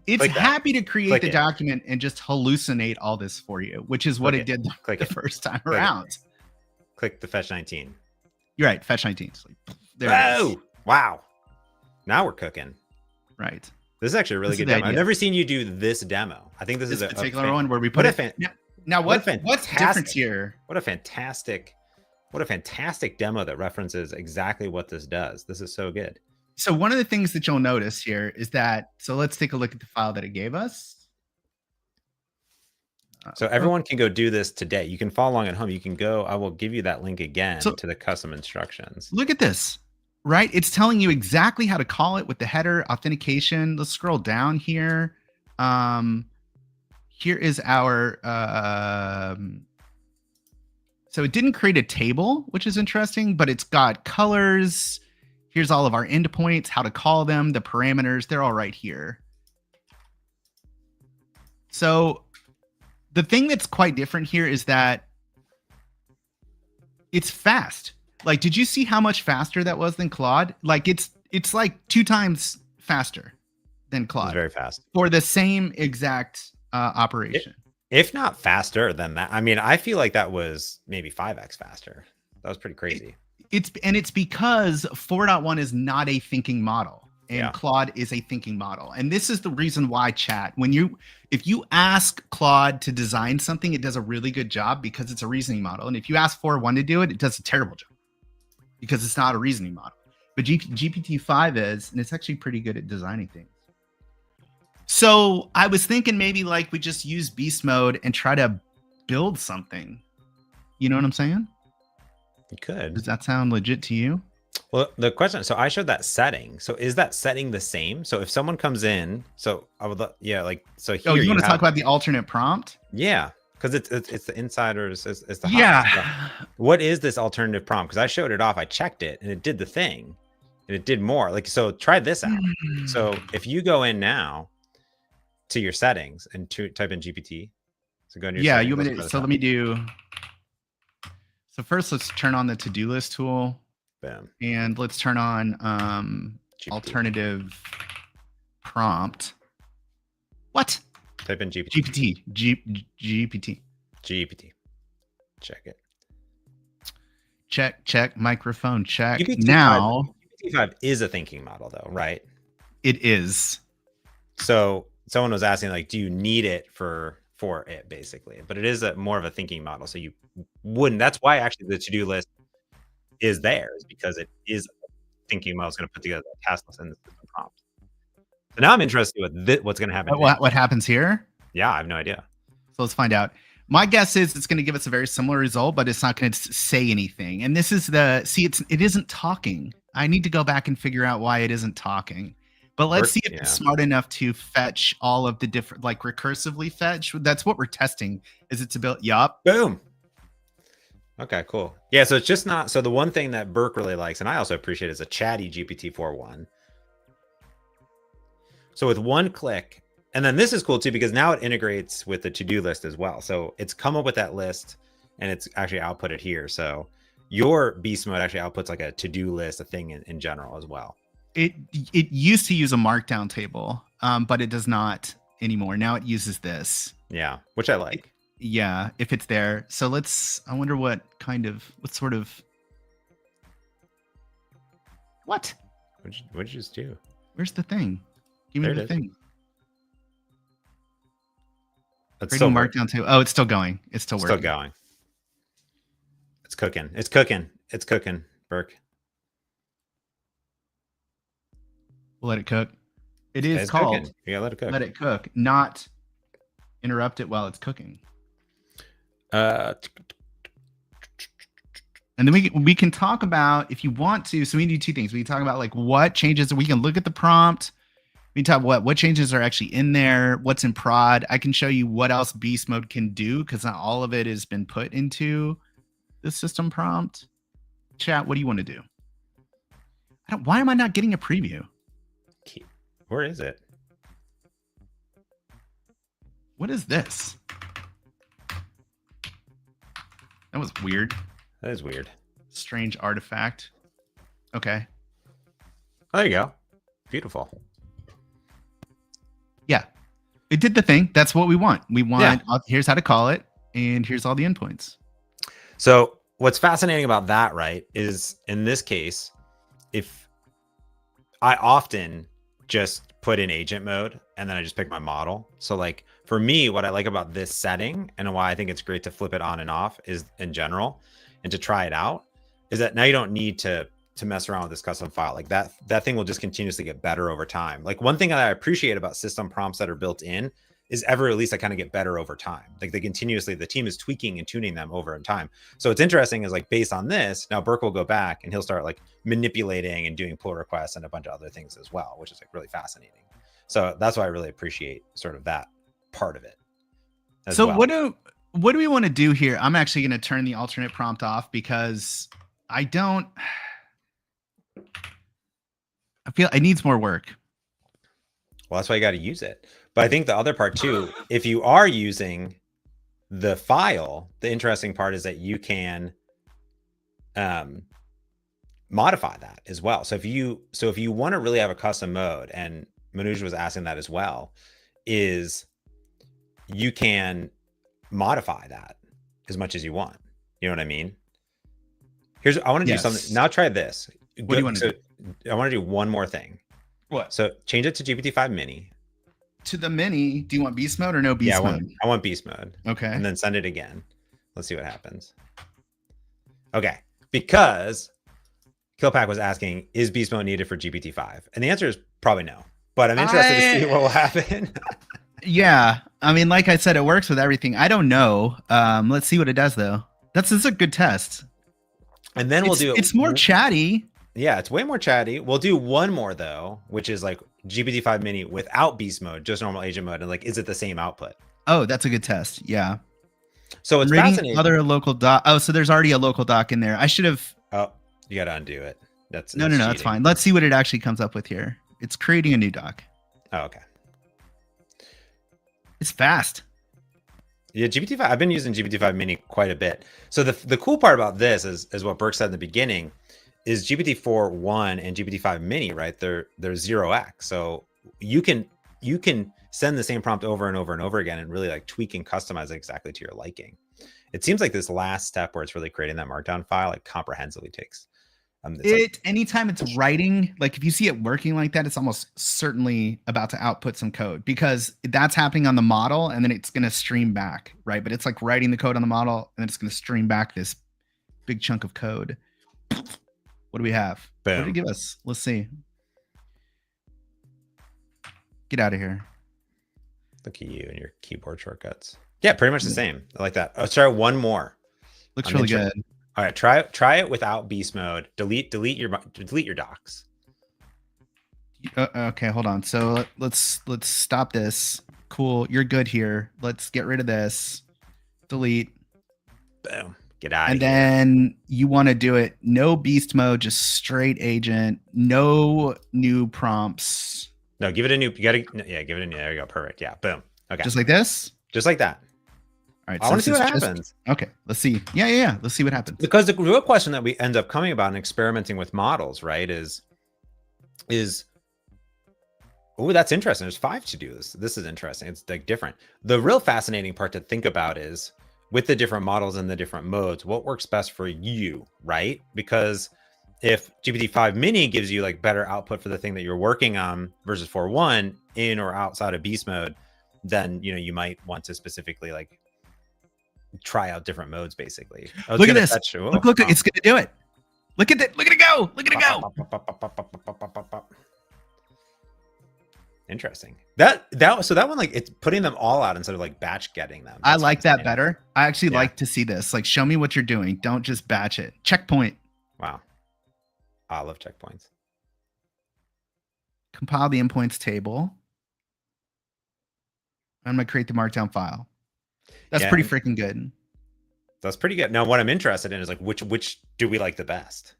It's happy to create the document and just hallucinate all this for you, which is what it did the first time around. Click the fetch 19. You're right. Fetch 19. There it is. Wow. Now we're cooking. Right. This is actually a really good demo. I've never seen you do this demo. I think this is a particular one where we put it. Now what's different here? What a fantastic demo that references exactly what this does. This is so good. So one of the things that you'll notice here is that, so let's take a look at the file that it gave us. So everyone can go do this today. You can follow along at home. You can go, I will give you that link again to the custom instructions. Look at this. Right, it's telling you exactly how to call it with the header authentication. Let's scroll down here. Here is our. So it didn't create a table, which is interesting, but it's got colors. Here's all of our endpoints, how to call them, the parameters. They're all right here. So the thing that's quite different here is that it's fast. Like, did you see how much faster that was than Claude? Like, it's like 2 times faster than Claude. It's very fast for the same exact operation. If not faster than that. I mean, I feel like that was maybe 5x faster. That was pretty crazy. It's because 4.1 is not a thinking model, and Claude is a thinking model. And this is the reason why, chat, if you ask Claude to design something, it does a really good job because it's a reasoning model. And if you ask 4.1 to do it, it does a terrible job, because it's not a reasoning model. But GPT-5 is, and it's actually pretty good at designing things. So I was thinking maybe like we just use beast mode and try to build something. You know what I'm saying? You could. Does that sound legit to you? Well, the question, so I showed that setting. So is that setting the same? So if someone comes in, so I would, so here you want to talk about the alternate prompt? Yeah. Because it's the insiders, it's the hot stuff. What is this alternative prompt? Because I showed it off, I checked it, and it did the thing, and it did more. Like, so try this out. So if you go in now to your settings and type in GPT, so go into your settings, let me do. So first, let's turn on the to-do list tool. Bam. And let's turn on alternative prompt. What? Type in GPT. GPT. Check it. Check. Microphone check. GPT-5 is a thinking model, though, right? It is. So someone was asking, like, do you need it for it, basically? But it is more of a thinking model. So you wouldn't. That's why actually the to-do list is there, is because it is a thinking model. It's going to put together a task list and the system prompt. So now I'm interested with what's going to happen. What happens here? Yeah, I have no idea. So let's find out. My guess is it's going to give us a very similar result, but it's not going to say anything. And this is it isn't talking. I need to go back and figure out why it isn't talking. But let's see if it's smart enough to fetch all of the different, like recursively fetch. That's what we're testing. Is its ability? Yup. Boom. Okay, cool. Yeah, so it's just not. So the one thing that Burke really likes, and I also appreciate, is a chatty GPT 4.1. So with one click, and then this is cool too, because now it integrates with the to-do list as well. So it's come up with that list and it's actually outputted here. So your beast mode actually outputs like a to-do list, a thing in general as well. It used to use a markdown table, but it does not anymore. Now it uses this. Yeah, which I like. Yeah, if it's there. So I wonder what sort of. What? What'd you just do? Where's the thing? Give me the thing. That's still markdown table. Oh, it's still going. It's still working. Still going. It's cooking. It's cooking. It's cooking, Burke. We'll let it cook. It is called. Cooking. You gotta let it cook. Let it cook, not interrupt it while it's cooking. And then we can talk about, if you want to. So we do two things. We can talk about like what changes. We can look at the prompt. We can talk what changes are actually in there. What's in prod. I can show you what else beast mode can do because not all of it has been put into the system prompt. Chat. What do you want to do? Why am I not getting a preview? Where is it? What is this? That was weird. That is weird. Strange artifact. Okay. Oh, there you go. Beautiful. Yeah. It did the thing. That's what we want. We want, here's how to call it, and here's all the endpoints. So what's fascinating about that, right, is in this case, if I often just put in agent mode and then I just pick my model. So like for me, what I like about this setting and why I think it's great to flip it on and off is in general and to try it out is that now you don't need to mess around with this custom file. Like that thing will just continuously get better over time. Like one thing that I appreciate about system prompts that are built in is ever released, I kind of get better over time. Like the team is tweaking and tuning them over in time. So what's interesting is like based on this, now Burke will go back and he'll start like manipulating and doing pull requests and a bunch of other things as well, which is like really fascinating. So that's why I really appreciate sort of that part of it. So what do we want to do here? I'm actually going to turn the alternate prompt off because I feel it needs more work. Well, that's why you got to use it. But I think the other part too, if you are using the file, the interesting part is that you can modify that as well. So if you want to really have a custom mode, and Manoj was asking that as well, is you can modify that as much as you want. You know what I mean? I want to do something. Now try this. What do you want to do? I want to do one more thing. What? So change it to GPT-5 mini. To the mini, do you want beast mode or no beast mode? I want beast mode. Okay. And then send it again. Let's see what happens. Okay. Because Killpack was asking, is beast mode needed for GPT-5? And the answer is probably no. But I'm interested to see what will happen. Yeah. I mean, like I said, it works with everything. I don't know. Let's see what it does, though. This is a good test. And then we'll do it. It's more chatty. Yeah, it's way more chatty. We'll do one more, though, which is like GPT-5 mini without beast mode, just normal agent mode. And like, is it the same output? Oh, that's a good test. Yeah. So it's fascinating. Other local doc. Oh, so there's already a local doc in there. I should have. Oh, you got to undo it. No, that's fine. Let's see what it actually comes up with here. It's creating a new doc. Oh, okay. It's fast. Yeah, GPT-5. I've been using GPT-5 mini quite a bit. So the cool part about this is what Burke said in the beginning is GPT-4.1 and GPT-5 mini, right? They're 0x. So you can send the same prompt over and over and over again and really like tweak and customize it exactly to your liking. It seems like this last step where it's really creating that markdown file like comprehensively takes. Anytime it's writing, like if you see it working like that, it's almost certainly about to output some code because that's happening on the model and then it's going to stream back, right? But it's like writing the code on the model and then it's going to stream back this big chunk of code. What do we have? Boom. What did it give us? Let's see. Get out of here. Look at you and your keyboard shortcuts. Yeah, pretty much the same. I like that. Let's try one more. Looks really good. All right, try it without beast mode. Delete your docs. Okay, hold on. So let's stop this. Cool, you're good here. Let's get rid of this. Delete. Boom. Get out. And then you want to do it no beast mode, just straight agent. No new prompts. No, give it a new. You gotta. Yeah, give it a new. There you go. Perfect. Yeah. Boom. Okay. Just like this. Just like that. All right, I want to see what happens. Okay, let's see. Yeah. Let's see what happens. Because the real question that we end up coming about and experimenting with models, right, is is, oh, that's interesting. There's 5 to-dos. This is interesting. It's like different. The real fascinating part to think about is with the different models and the different modes, what works best for you, right? Because if GPT-5 mini gives you like better output for the thing that you're working on versus 4.1 in or outside of beast mode, then, you know, you might want to specifically like try out different modes basically. Look at this. Look, it's going to do it. Look at it. Look at it go. Look at it go. Interesting. That one, like, it's putting them all out instead of like batch getting them. I like that better. I actually like to see this. Like, show me what you're doing. Don't just batch it. Checkpoint. Wow. I love checkpoints. Compile the endpoints table. I'm going to create the markdown file. That's pretty freaking good. That's pretty good. Now, what I'm interested in is like, which do we like the best?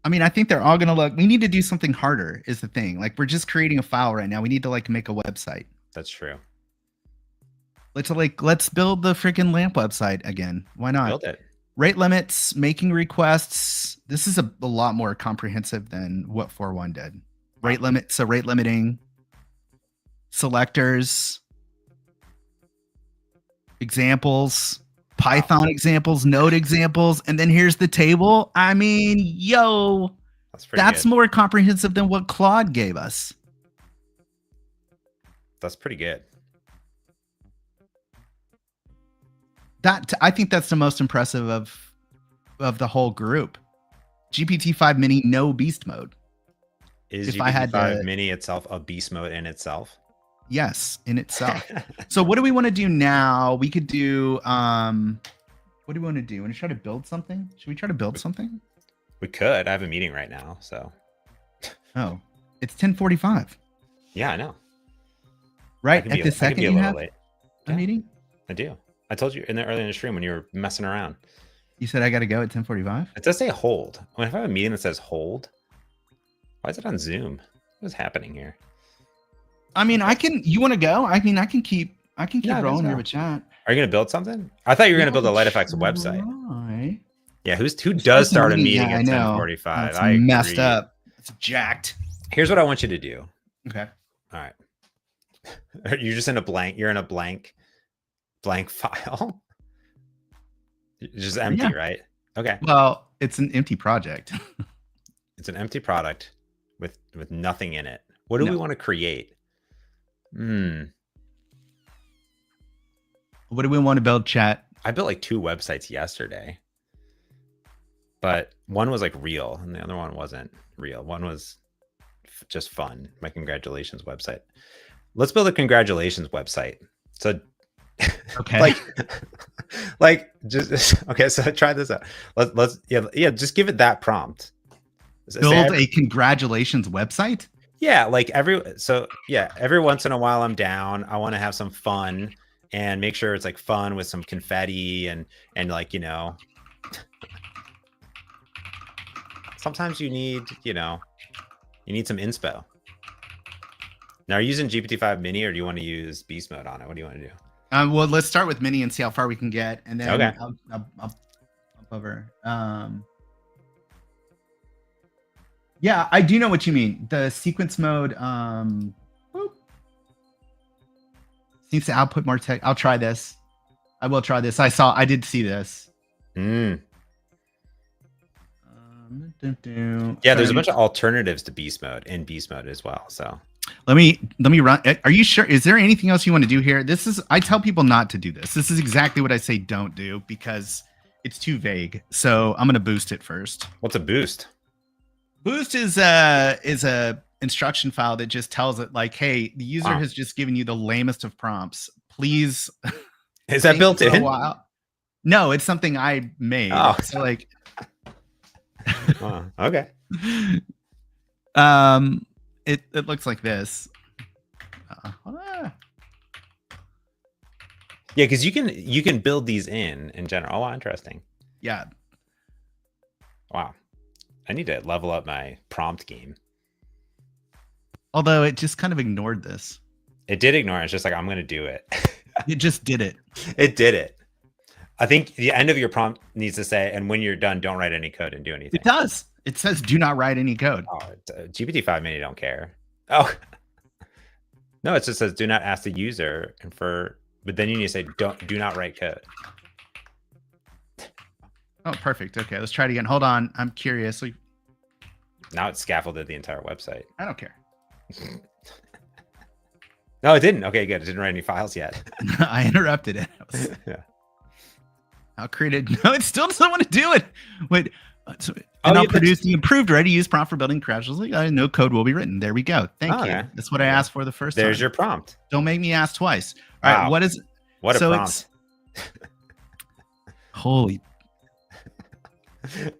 I mean, I think they're all going to look, we need to do something harder is the thing. Like, we're just creating a file right now. We need to like make a website. That's true. Let's build the freaking lamp website again. Why not? Build it. Rate limits, making requests. This is a lot more comprehensive than what 4.1 did. Rate limit, so rate limiting, selectors, examples, Python examples, Node examples, and then here's the table. I mean, yo, that's more comprehensive than what Claude gave us. That's pretty good. I think that's the most impressive of the whole group. GPT-5 mini, no beast mode. Is GPT-5 mini itself a beast mode in itself? Yes, in itself. So what do we want to do now? We could do, what do we want to do? Want to try to build something? Should we try to build something? We could. I have a meeting right now, so. Oh, it's 10:45. Yeah, I know. Right at the second you have a meeting? I do. I told you early in the stream when you were messing around. You said I got to go at 10:45? It does say hold. When I have a meeting that says hold, why is it on Zoom? What's happening here? I mean, you want to go? I mean, I can keep rolling here with chat. Are you going to build something? I thought you were going to build a Light Effects website. Right. Yeah, who does start a meeting at 10:45? I messed up. It's jacked. Here's what I want you to do. Okay. All right. You're just in a blank. You're in a blank file. It's just empty, right? Okay. Well, it's an empty project. It's an empty product with nothing in it. What do we want to create? What do we want to build, chat? I built like 2 websites yesterday, but one was like real and the other one wasn't real. One was just fun. My congratulations website. Let's build a congratulations website. So okay. like just okay, so try this out. Let's just give it that prompt. Build a congratulations website? Yeah, like every once in a while I'm down. I want to have some fun and make sure it's like fun with some confetti and like, you know, sometimes you need some inspo. Now, are you using GPT-5 mini or do you want to use beast mode on it? What do you want to do? Well, let's start with mini and see how far we can get, and then I'll over. Yeah, I do know what you mean. The sequence mode seems to output more text. I'll try this. I will try this. I did see this. Yeah, there's a bunch of alternatives to beast mode in beast mode as well. So let me run. Are you sure? Is there anything else you want to do here? I tell people not to do this. This is exactly what I say don't do because it's too vague. So I'm going to boost it first. What's a boost? Boost is a instruction file that just tells it like, hey, the user has just given you the lamest of prompts. Please. Is that built in? No, it's something I made. Oh. So like. Okay. It looks like this. Yeah, because you can build these in general. Oh, wow, interesting. Yeah. Wow. I need to level up my prompt game. Although it just kind of ignored this. It did ignore it. It's just like, I'm going to do it. It just did it. It did it. I think the end of your prompt needs to say, and when you're done, don't write any code and do anything. It does. It says do not write any code. Oh, GPT-5 Mini don't care. Oh, no, it just says do not ask the user but then you need to say do not write code. Oh, perfect. Okay, let's try it again. Hold on. I'm curious. Now it's scaffolded the entire website. I don't care. No, it didn't. Okay, good. It didn't write any files yet. I interrupted it. Yeah. I'll create it. No, it still doesn't want to do it. Wait. So, and I'll produce the improved ready-to-use prompt for building crashes. No code will be written. There we go. Thank you. Okay. That's what I asked for the first time. There's your prompt. Don't make me ask twice. All right. What a prompt. Holy.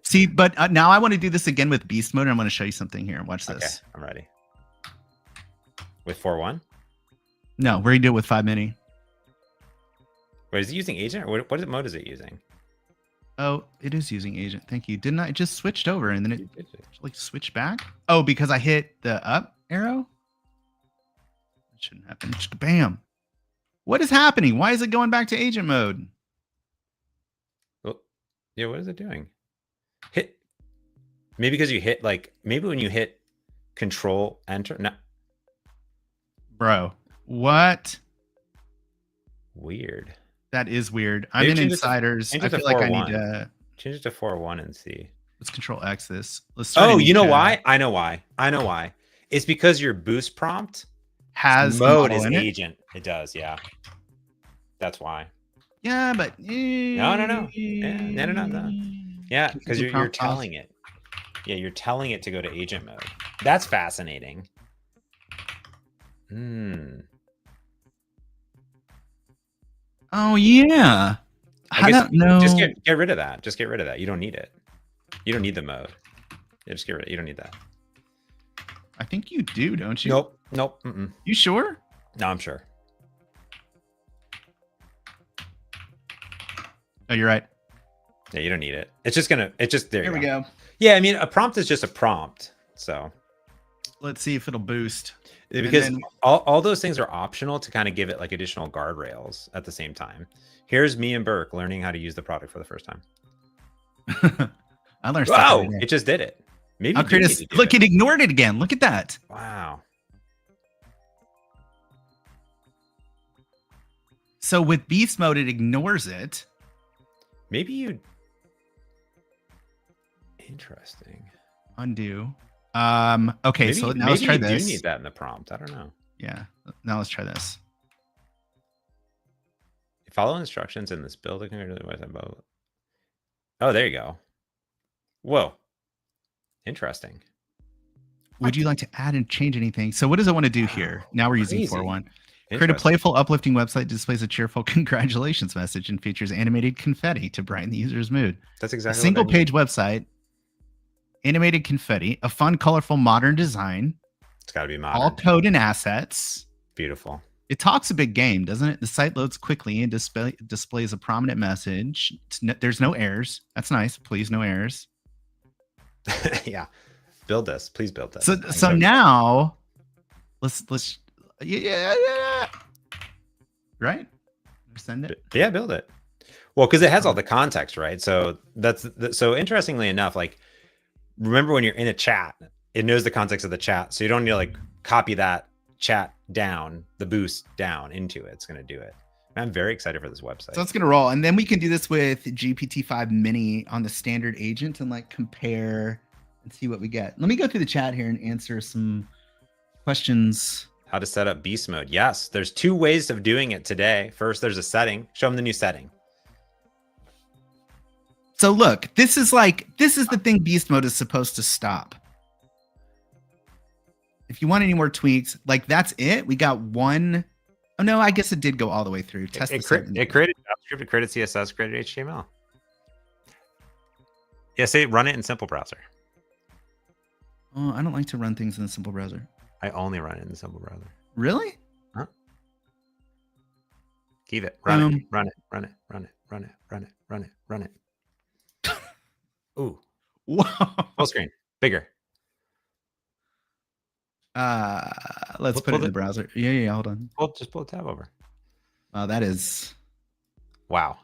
See, but now I want to do this again with beast mode. And I'm going to show you something here. Watch this. Okay, I'm ready. With 4.1? No, we're going to do it with 5 mini. Wait, is it using agent? Or what mode is it using? Oh, it is using agent. Thank you. Didn't I just switched over and then it like switched back? Oh, because I hit the up arrow? That shouldn't happen. Bam. What is happening? Why is it going back to agent mode? Well, yeah, what is it doing? Maybe because you hit maybe when you hit control enter. No. Bro, what? Weird. That is weird. I'm in Insiders. I feel like I need to change it to 4.1 and see. Let's control X this. Let's start. Oh, you know why? I know why. It's because your boost prompt has mode is agent. It does, yeah. That's why. Yeah, but no. Yeah, no. Yeah, because you're telling it. Yeah, you're telling it to go to agent mode. That's fascinating. Oh yeah. I don't know. Just get rid of that. Just get rid of that. You don't need it. You don't need the mode. Yeah, just get rid of it. You don't need that. I think you do, don't you? Nope. You sure? No, I'm sure. Oh, you're right. Yeah, you don't need it. It's just there. Here we go. Yeah, I mean, a prompt is just a prompt. So let's see if it'll boost. Because all those things are optional to kind of give it like additional guardrails at the same time. Here's me and Burke learning how to use the product for the first time. I learned. Wow, it just did it. Maybe look, it ignored it again. Look at that. Wow. So with beast mode, it ignores it. Maybe you. Interesting. Undo. Okay, so now let's try this. Maybe you do need that in the prompt. I don't know. Yeah. Now let's try this. Follow instructions in this build. Oh, there you go. Whoa. Interesting. Would you like to add and change anything? So what does it want to do here? Now we're using 4.1. Create a playful, uplifting website, displays a cheerful congratulations message, and features animated confetti to brighten the user's mood. That's exactly a single-page website, animated confetti, a fun, colorful, modern design. It's got to be modern. All code and assets. Beautiful. It talks a big game, doesn't it? The site loads quickly and displays a prominent message. There's no errors. That's nice. Please, no errors. Yeah. Build this. Please build this. So now let's yeah. Right? Send it. Yeah, build it. Well, because it has all the context, right? So so interestingly enough, like remember when you're in a chat, it knows the context of the chat. So you don't need to like copy that chat down, the boost down into it. It's going to do it. I'm very excited for this website. So it's going to roll. And then we can do this with GPT-5 Mini on the standard agent and like compare and see what we get. Let me go through the chat here and answer some questions. How to set up beast mode. Yes, there's 2 ways of doing it today. First, there's a setting. Show them the new setting. So look, this is the thing beast mode is supposed to stop. If you want any more tweaks, like that's it. We got one. Oh no, I guess it did go all the way through. It created JavaScript, it created CSS, created HTML. Yeah, say run it in simple browser. Oh, I don't like to run things in the simple browser. I only run it in the simple browser. Really? Huh? Keep it. Run it. Ooh. Whoa. Full screen. Bigger. Let's put it in the browser. Yeah. Hold on. Just pull a tab over. That is. Wow.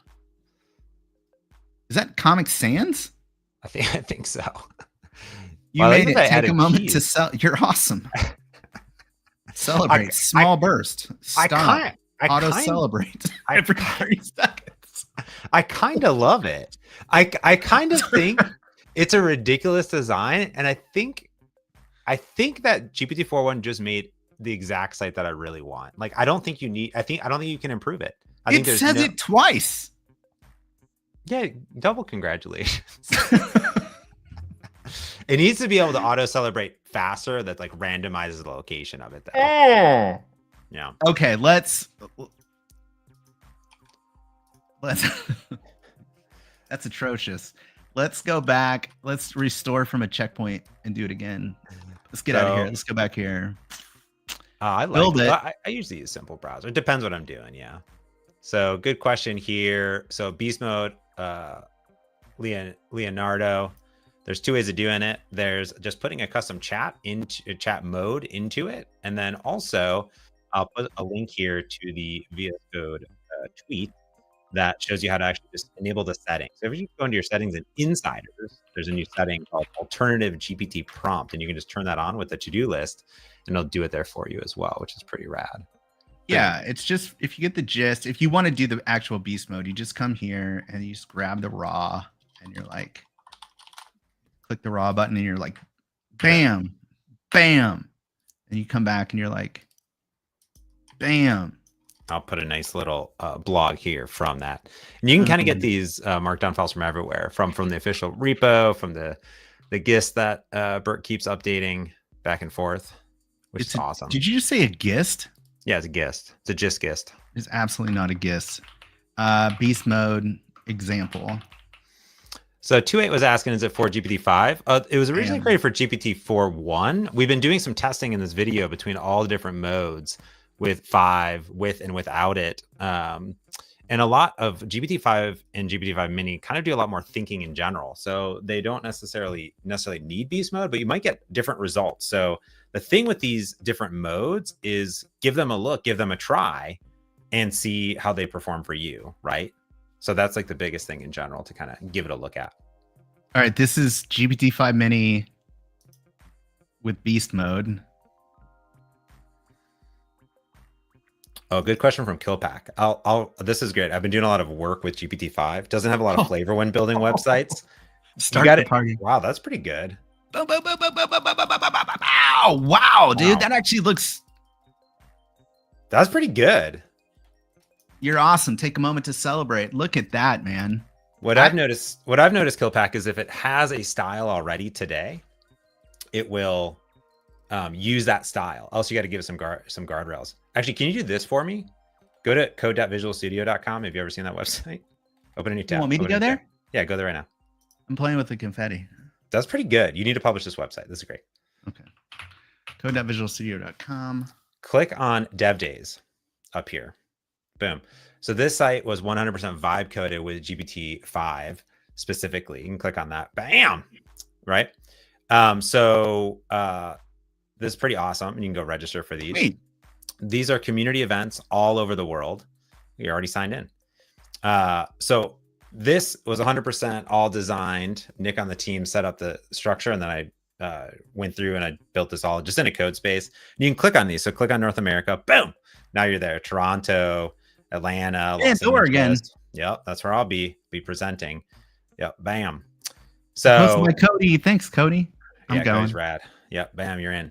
Is that Comic Sans? I think so. You made it. Take a moment to sell. You're awesome. Celebrate. Small burst. Stop. Auto celebrate every 30 seconds. I kind of love it. I kind of think it's a ridiculous design, and I think that GPT-4.1 just made the exact site that I really want. Like, I don't think you need. I don't think you can improve it. It says it twice. Yeah, double congratulations. It needs to be able to auto celebrate faster. That like randomizes the location of it. Though. Oh. Yeah. Okay, let's That's atrocious. Let's go back. Let's restore from a checkpoint and do it again. Let's get out of here. Let's go back here. I like it. I usually use simple browser. It depends what I'm doing. Yeah. So good question here. So beast mode, Leonardo. There's two ways of doing it. There's just putting a custom chat mode into it, and then also I'll put a link here to the vscode tweet that shows you how to actually just enable the settings. So if you go into your settings in Insiders, there's a new setting called Alternative GPT Prompt, and you can just turn that on with the to-do list, and it'll do it there for you as well, which is pretty rad. Yeah, it's just, if you get the gist, if you want to do the actual beast mode, you just come here and you just grab the raw, and you're like, click the raw button, and you're like, bam, bam, and you come back and you're like, bam. I'll put a nice little blog here from that, and you can kind of get these markdown files from everywhere, from the official repo, from the gist that Burke keeps updating back and forth, which is awesome. Did you just say a gist? Yeah, it's a gist. It's a gist. It's absolutely not a gist. Beast mode example. So 28 was asking, is it for GPT-5? It was originally created for GPT-4.1. We've been doing some testing in this video between all the different modes with 5, with and without it. And a lot of GPT-5 and GPT-5 mini kind of do a lot more thinking in general. So they don't necessarily need beast mode, but you might get different results. So the thing with these different modes is give them a look, give them a try, and see how they perform for you, right? So that's like the biggest thing in general to kind of give it a look at. All right, this is GPT-5 mini with beast mode. Oh, good question from Killpack. This is great. I've been doing a lot of work with GPT-5. Doesn't have a lot of flavor when building websites. Start the party. Wow, that's pretty good. Wow, dude, that actually looks. That's pretty good. You're awesome. Take a moment to celebrate. Look at that, man. What I've noticed, Killpack, is if it has a style already today, it will use that style. Else you got to give it some guardrails. Actually, can you do this for me? Go to code.visualstudio.com. Have you ever seen that website? Open a new tab. You want me to go there? Yeah, go there right now. I'm playing with the confetti. That's pretty good. You need to publish this website. This is great. Okay. Code.visualstudio.com. Click on Dev Days up here. Boom. So this site was 100% vibe coded with GPT-5 specifically. You can click on that. Bam. Right. This is pretty awesome. And you can go register for these. Wait. These are community events all over the world. You're already signed in. So this was 100% all designed. Nick on the team set up the structure, and then I went through and I built this all just in a code space. And you can click on these. So click on North America. Boom. Now you're there. Toronto, Atlanta, and Oregon. Yep, that's where I'll be presenting. Yep, bam. So my Cody. Thanks, Cody. I'm going. Cody's rad. Yep, bam, you're in.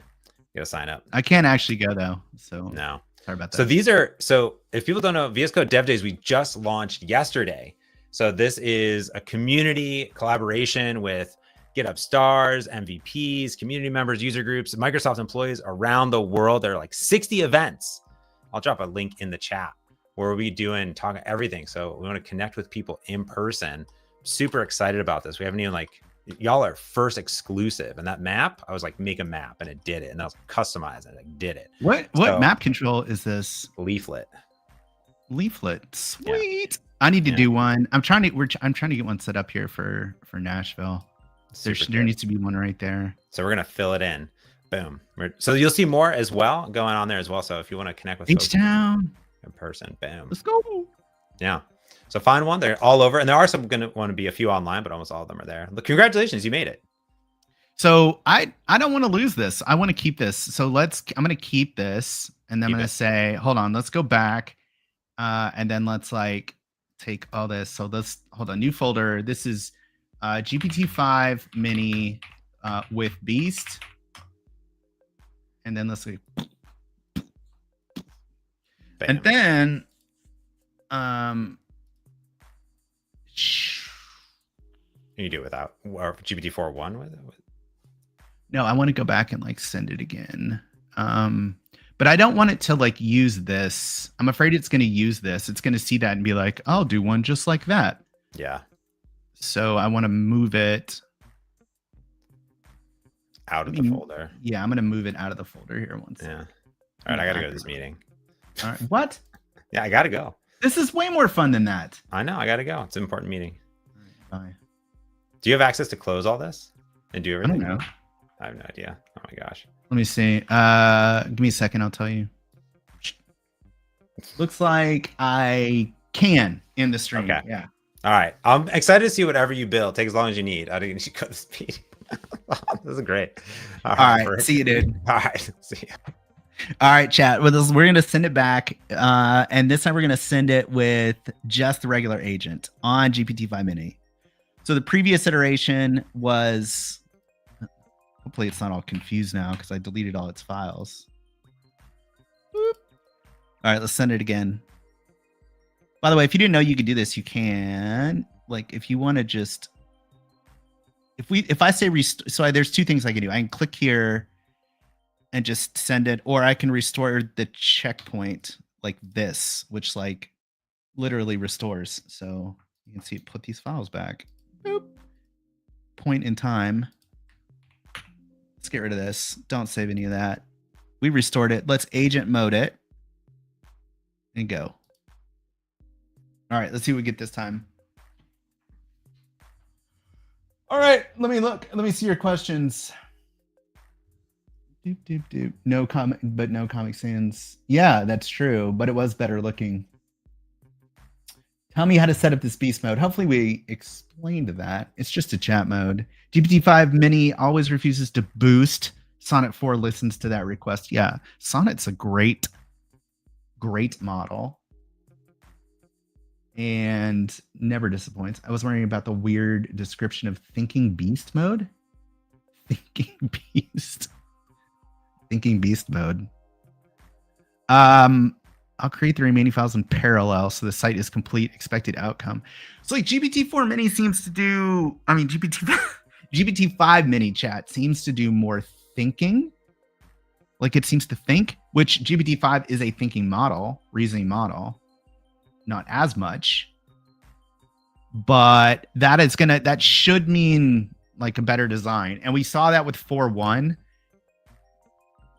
You gotta sign up. I can't actually go though, so no. Sorry about that. So if people don't know, VS Code Dev Days we just launched yesterday. So this is a community collaboration with GitHub stars, MVPs, community members, user groups, Microsoft employees around the world. There are like 60 events. I'll drop a link in the chat where we'll be talking everything. So we want to connect with people in person. Super excited about this. We haven't even y'all are first exclusive. And that map, I was like, make a map, and it did it. And I was customize it. I did it. What map control is this? Leaflet. Sweet. Yeah. I need to do one. I'm trying to get one set up here for Nashville. There needs to be one right there. So we're gonna fill it in. Boom. So you'll see more as well going on there as well. So if you want to connect with H-Town in person, boom. Let's go. Yeah. So find one. They're all over, and there are some going to want to be a few online, but almost all of them are there. Look, congratulations, you made it. So I don't want to lose this. I want to keep this. So I'm going to keep this, and then I'm going to say, hold on, let's go back, and then let's like take all this. So let's hold on, new folder. This is GPT-5 mini with Beast, and then let's see. And then you do it without or GPT-4.1 with it? No, I want to go back and like send it again. But I don't want it to like use this. I'm afraid it's going to use this. It's going to see that and be like, I'll do one just like that. Yeah. So I want to move it out of the folder. Yeah, I'm going to move it out of the folder here once. Yeah. All right, I got to go to this meeting. All right. What? Yeah, I got to go. This is way more fun than that. I know. I got to go. It's an important meeting. All right, bye. Do you have access to close all this and do everything? I don't know. I have no idea. Oh my gosh. Let me see. Give me a second. I'll tell you. Looks like I can in the stream. Okay. Yeah. All right. I'm excited to see whatever you build. Take as long as you need. I think you should cut this meeting. This is great. All right. See you, dude. All right. See you. All right, chat. With us, we're going to send it back. And this time we're going to send it with just the regular agent on GPT-5 Mini. So the previous iteration was, hopefully it's not all confused now because I deleted all its files. Boop. All right, let's send it again. By the way, if you didn't know you could do this, you can. Like if you want to just, if I say, so there's two things I can do. I can click here and just send it, or I can restore the checkpoint like this, which like literally restores. So you can see it put these files back. Boop. Point in time. Let's get rid of this. Don't save any of that. We restored it. Let's agent mode it and go. All right, let's see what we get this time. All right, let me look. Let me see your questions. Doop, doop, doop. No comic, but no Comic Sans. Yeah, that's true, but it was better looking. Tell me how to set up this beast mode. Hopefully we explained that. It's just a chat mode. GPT-5 Mini always refuses to boost. Sonnet 4 listens to that request. Yeah, Sonnet's a great model. And never disappoints. I was wondering about the weird description of thinking beast mode. Thinking beast. Thinking beast mode. I'll create the remaining files in parallel so the site is complete expected outcome. So like GPT-4 Mini seems to do, I mean, GPT-5 Mini chat seems to do more thinking. Like it seems to think, which GPT-5 is a thinking model, reasoning model. Not as much, but that should mean like a better design. And we saw that with 4.1.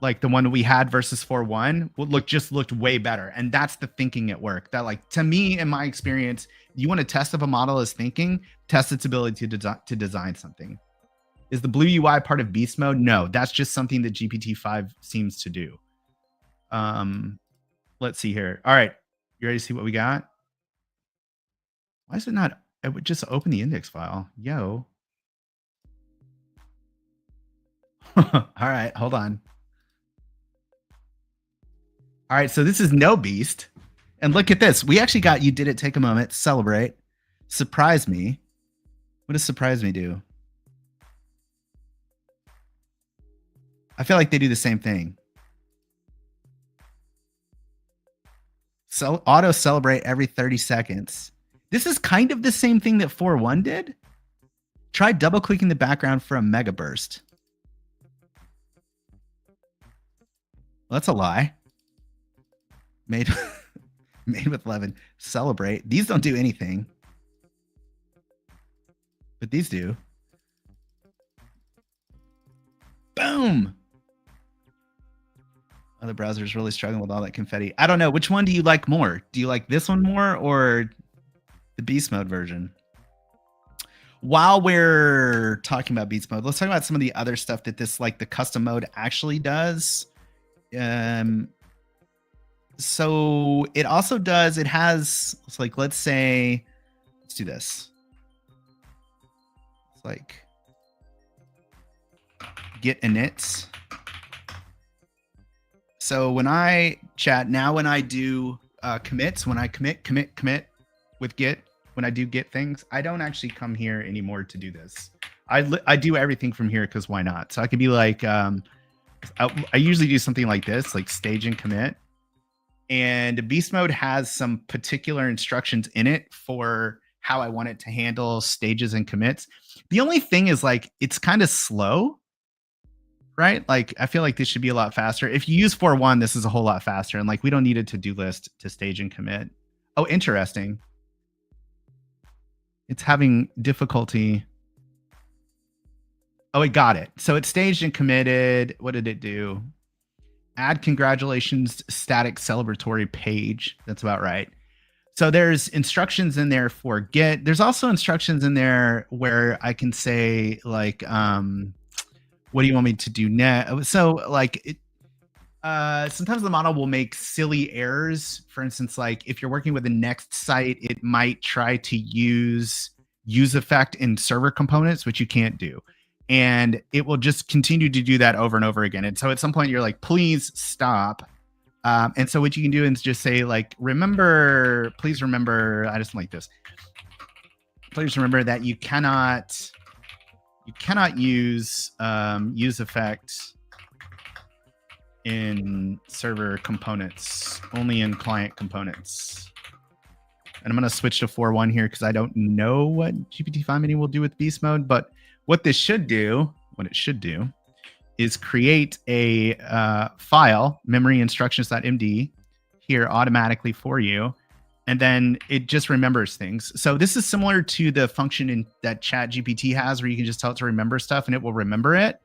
Like the one we had versus 4.1 looked way better. And that's the thinking at work. That like, to me, in my experience, you want to test if a model is thinking, test its ability to design something. Is the blue UI part of beast mode? No, that's just something that GPT-5 seems to do. Let's see here. All right. You ready to see what we got? Why is it not? I would just open the index file. Yo. All right, hold on. All right, so this is no beast. And look at this. We actually got, you did it, take a moment, celebrate, surprise me. What does surprise me do? I feel like they do the same thing. So auto celebrate every 30 seconds. This is kind of the same thing that 4.1 did. Try double clicking the background for a mega burst. Well, that's a lie. Made with 11. Celebrate. These don't do anything. But these do. Boom. Other browsers really struggling with all that confetti. I don't know. Which one do you like more? Do you like this one more or the beast mode version? While we're talking about beast mode, let's talk about some of the other stuff that this, like the custom mode actually does. So it also does, it has, it's like, let's say, let's do this. It's like, git inits. So when I chat now, when I do commits, when I commit with git, when I do git things, I don't actually come here anymore to do this. I do everything from here because why not? So I could be like, I usually do something like this, like stage and commit. And beast mode has some particular instructions in it for how I want it to handle stages and commits. The only thing is like, it's kind of slow, right? Like, I feel like this should be a lot faster. If you use 4.1, this is a whole lot faster. And like, we don't need a to-do list to stage and commit. Oh, interesting. It's having difficulty. Oh, it got it. So it staged and committed. What did it do? Add congratulations static celebratory page. That's about right. So there's instructions in there for git. There's also instructions in there where I can say like, what do you want me to do next? So like, sometimes the model will make silly errors. For instance, like if you're working with the next site, it might try to use effect in server components, which you can't do. And it will just continue to do that over and over again. And so at some point you're like, please stop. And so what you can do is just say like, please remember, I just like this. Please remember that you cannot use effect in server components, only in client components. And I'm going to switch to 4.1 here because I don't know what GPT-5 Mini will do with beast mode, but what it should do is create a file, memory instructions.md, here automatically for you. And then it just remembers things. So this is similar to the function that ChatGPT has where you can just tell it to remember stuff and it will remember it.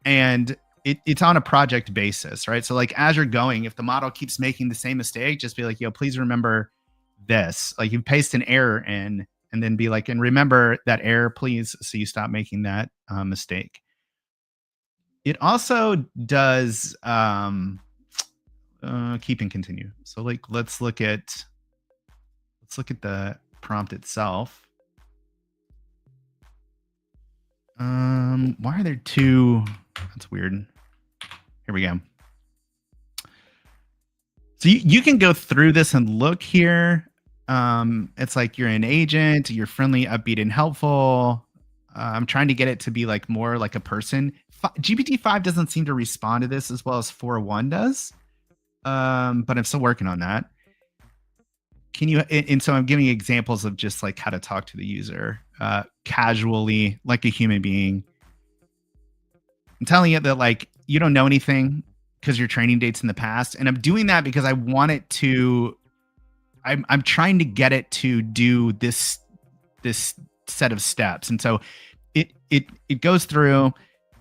And it's on a project basis, right? So like as you're going, if the model keeps making the same mistake, just be like, yo, please remember this. Like you paste an error in and then be like, and remember that error, please. So you stop making that mistake. It also does keep and continue. So like, let's look at the prompt itself. Why are there two? That's weird. Here we go. So you can go through this and look here. It's like you're an agent, you're friendly, upbeat, and helpful. I'm trying to get it to be like more like a person. GPT-5 doesn't seem to respond to this as well as 4.1 does. But I'm still working on that. And so I'm giving examples of just like how to talk to the user casually, like a human being. I'm telling it that like you don't know anything because your training date's in the past. And I'm doing that because I want it to, I'm trying to get it to do this set of steps. And so it goes through,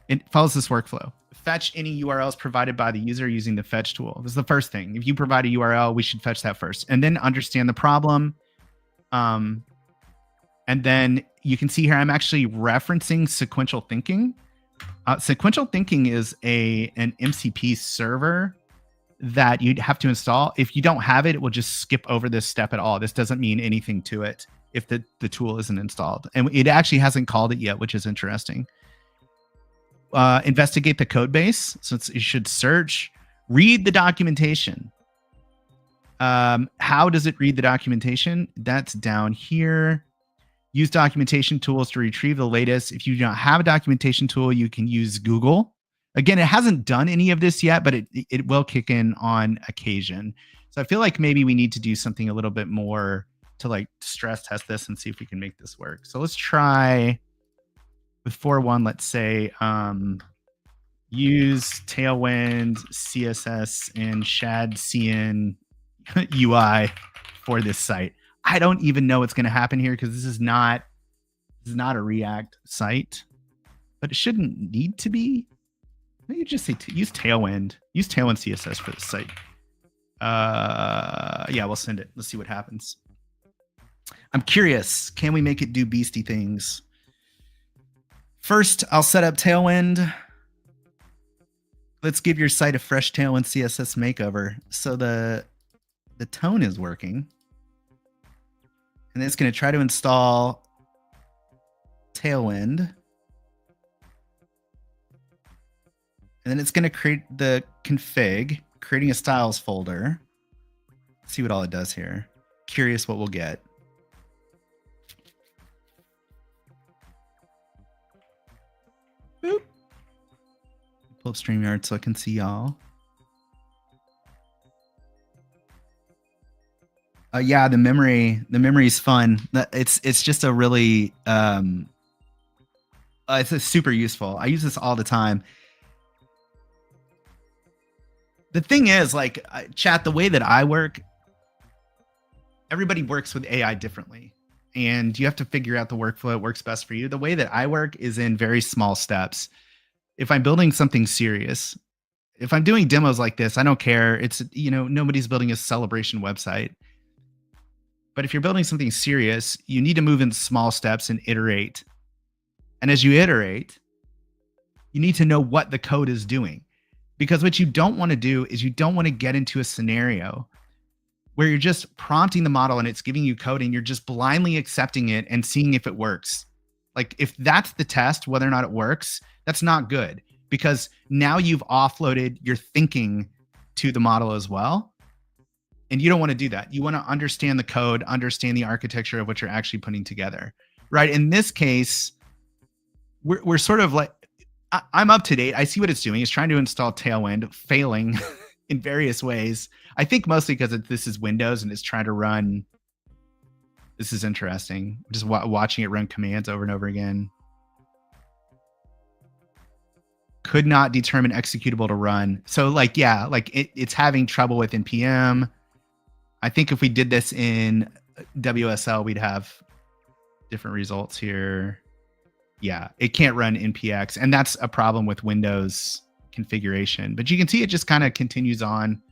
it follows this workflow. Fetch any URLs provided by the user using the fetch tool. This is the first thing. If you provide a URL, we should fetch that first and then understand the problem. And then you can see here, I'm actually referencing sequential thinking. Sequential thinking is an MCP server that you'd have to install. If you don't have it, it will just skip over this step at all. This doesn't mean anything to it if the tool isn't installed. And it actually hasn't called it yet, which is interesting. Investigate the code base. So you should search, read the documentation. How does it read the documentation? That's down here. Use documentation tools to retrieve the latest. If you don't have a documentation tool, you can use Google. Again, it hasn't done any of this yet, but it will kick in on occasion. So I feel like maybe we need to do something a little bit more to like stress test this and see if we can make this work. So let's try with 4.1, let's say, use Tailwind, CSS, and Shad CN UI for this site. I don't even know what's going to happen here because this is not a React site, but it shouldn't need to be. Maybe just say use Tailwind. Use Tailwind CSS for this site. Yeah, we'll send it. Let's see what happens. I'm curious. Can we make it do beastie things? First, I'll set up Tailwind. Let's give your site a fresh Tailwind CSS makeover. So the tone is working. And then it's going to try to install Tailwind. And then it's going to create the config, creating a styles folder. Let's see what all it does here. Curious what we'll get. Boop. Pull up StreamYard so I can see y'all. Yeah, the memory is fun. It's just a really it's a super useful. I use this all the time. The thing is, like, chat, the way that I work, everybody works with AI differently, and you have to figure out the workflow that works best for you. The way that I work is in very small steps. If I'm building something serious, if I'm doing demos like this, I don't care. It's, you know, nobody's building a celebration website. But if you're building something serious, you need to move in small steps and iterate. And as you iterate, you need to know what the code is doing. Because what you don't want to do is you don't want to get into a scenario where you're just prompting the model and it's giving you code and you're just blindly accepting it and seeing if it works. Like, if that's the test, whether or not it works, that's not good, because now you've offloaded your thinking to the model as well. And you don't want to do that. You want to understand the code, understand the architecture of what you're actually putting together, right? In this case, we're sort of like, I'm up to date. I see what it's doing. It's trying to install Tailwind, failing in various ways. I think mostly because this is Windows and it's trying to run. This is interesting. Just watching it run commands over and over again. Could not determine executable to run. So, like, yeah, like it's having trouble with NPM. I think if we did this in WSL, we'd have different results here. Yeah, it can't run npx, and that's a problem with Windows configuration. But you can see it just kind of continues on.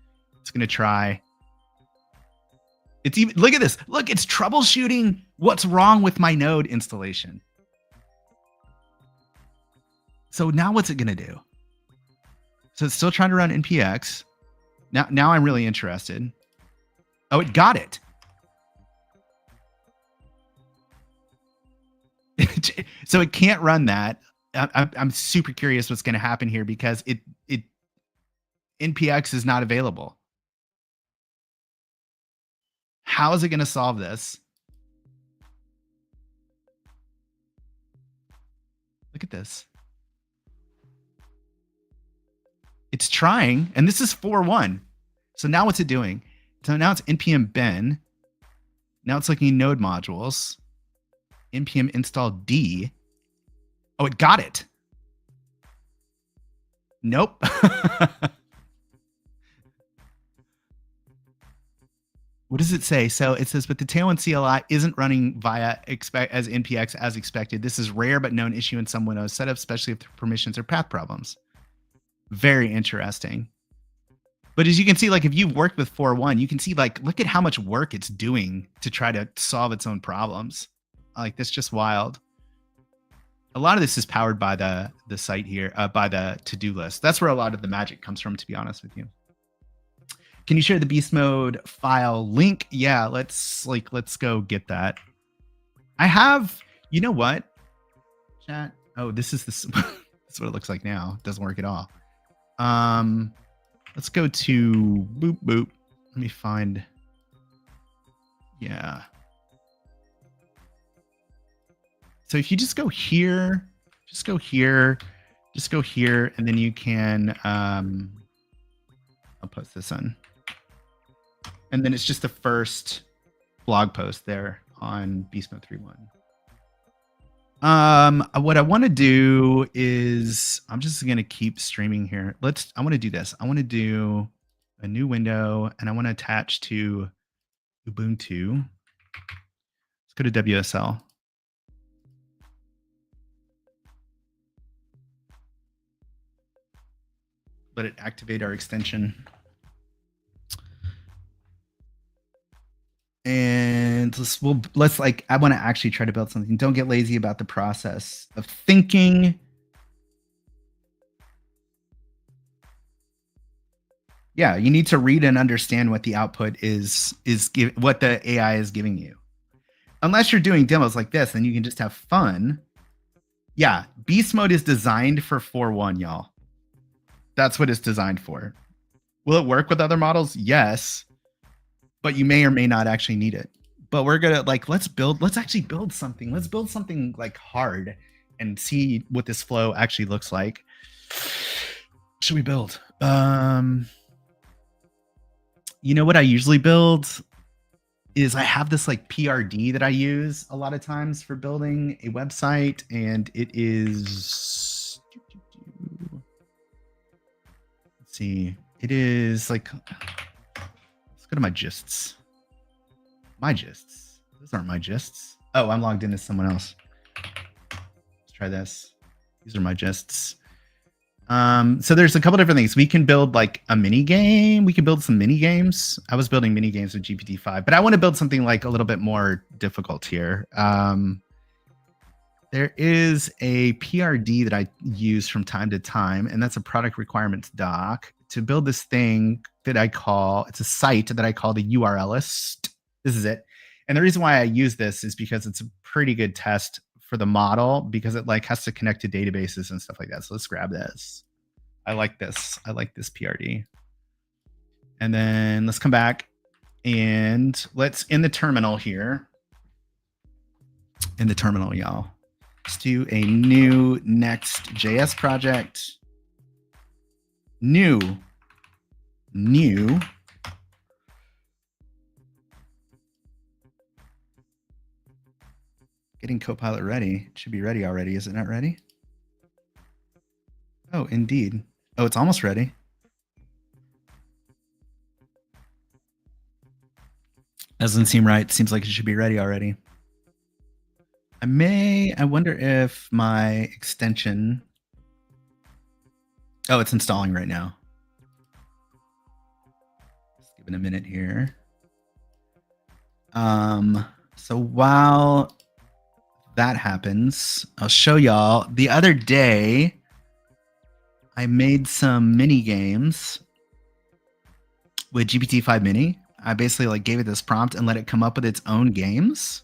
It's going to try. It's even, look at this. Look, it's troubleshooting what's wrong with my node installation. So now what's it going to do? So it's still trying to run npx. Now I'm really interested. Oh, it got it. So it can't run that. I'm super curious what's going to happen here, because npx is not available. How is it going to solve this? Look at this. It's trying, and this is 4.1. So now what's it doing? So now it's npm bin. Now it's looking at node modules. npm install d. Oh, it got it. Nope. What does it say? So it says, but the Tailwind CLI isn't running via as npx as expected. This is rare but known issue in some Windows setups, especially if the permissions or path problems. Very interesting. But as you can see, like, if you've worked with 4.1, you can see, like, look at how much work it's doing to try to solve its own problems. Like, that's just wild. A lot of this is powered by the site here, by the to-do list. That's where a lot of the magic comes from, to be honest with you. Can you share the beast mode file link? Yeah, let's go get that. I have, you know what? Chat. Oh, this is this. This is what it looks like now. It doesn't work at all. Let's go to boop boop. Let me find. Yeah. So if you just go here, and then you can, I'll post this on. And then it's just the first blog post there on beast mode 3.1. What I want to do is, I'm just going to keep streaming here. I want to do this. I want to do a new window, and I want to attach to Ubuntu. Let's go to WSL. Let it activate our extension. And let's like, I want to actually try to build something. Don't get lazy about the process of thinking. Yeah, you need to read and understand what the output is what the AI is giving you. Unless you're doing demos like this, then you can just have fun. Yeah, beast mode is designed for 4.1, y'all. That's what it's designed for. Will it work with other models? Yes, but you may or may not actually need it. But we're gonna let's actually build something. Let's build something like hard and see what this flow actually looks like. What should we build? You know what I usually build is I have this like PRD that I use a lot of times for building a website, and it is, let's see, it is like, let's go to my gists. My gists. Those aren't my gists. Oh, I'm logged into someone else. Let's try this. These are my gists. So there's a couple different things. We can build like a mini game. We can build some mini games. I was building mini games with GPT-5, but I want to build something like a little bit more difficult here. There is a PRD that I use from time to time, and that's a product requirements doc to build this thing that I call, it's a site that I call the URList. This is it. And the reason why I use this is because it's a pretty good test for the model, because it like has to connect to databases and stuff like that. So let's grab this. I like this. I like this PRD. And then let's come back and let's, in the terminal here, in the terminal, y'all, let's do a new Next.js project. New. Getting Copilot ready. It should be ready already. Is it not ready? Oh, indeed. Oh, it's almost ready. Doesn't seem right. Seems like it should be ready already. I wonder if my extension. Oh, it's installing right now. Let's give it a minute here. So while that happens, I'll show y'all. The other day, I made some mini games with GPT-5 Mini. I basically like gave it this prompt and let it come up with its own games.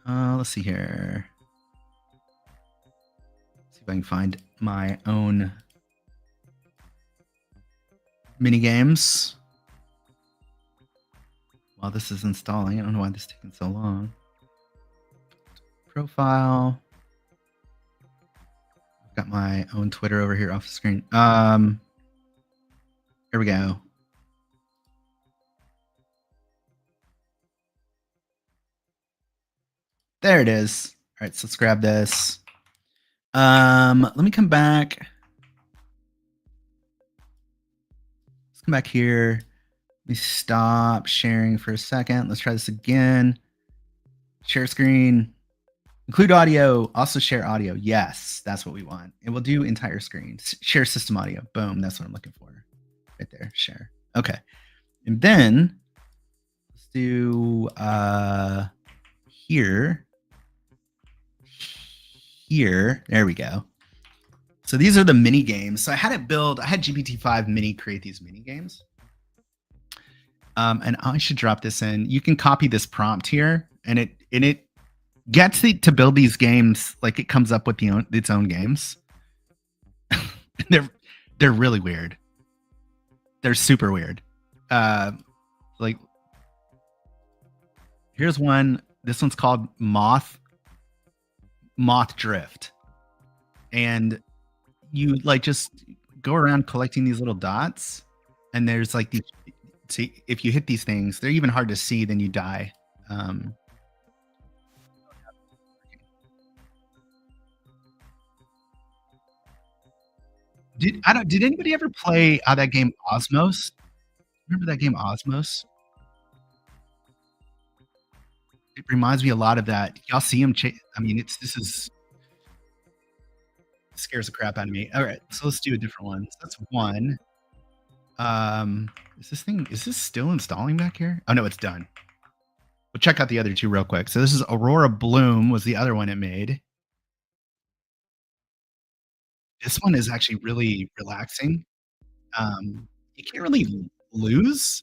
Let's see here. See if I can find my own mini games. While this is installing, I don't know why this is taking so long. Profile. I've got my own Twitter over here off the screen. Here we go. There it is. All right, so let's grab this. Let me come back. Let's come back here. Let me stop sharing for a second. Let's try this again. Share screen. Include audio. Also share audio. Yes, that's what we want. And we'll do entire screen. Share system audio. Boom. That's what I'm looking for. Right there. Share. Okay. And then let's do here. There we go. So these are the mini games. So I had GPT-5 Mini create these mini games. And I should drop this in. You can copy this prompt here, and it gets to build these games. Like it comes up with its own games. They're really weird. They're super weird. Like here's one. This one's called Moth Drift, and you like just go around collecting these little dots, and there's like these. See, if you hit these things, they're even hard to see. Then you die. Did anybody ever play that game Osmos? Remember that game Osmos? It reminds me a lot of that. Y'all see him? I mean, it scares the crap out of me. All right, so let's do a different one. So that's one. Is this still installing back here? Oh no, it's done. We'll check out the other two real quick. So this is Aurora Bloom was the other one it made. This one is actually really relaxing. You can't really lose.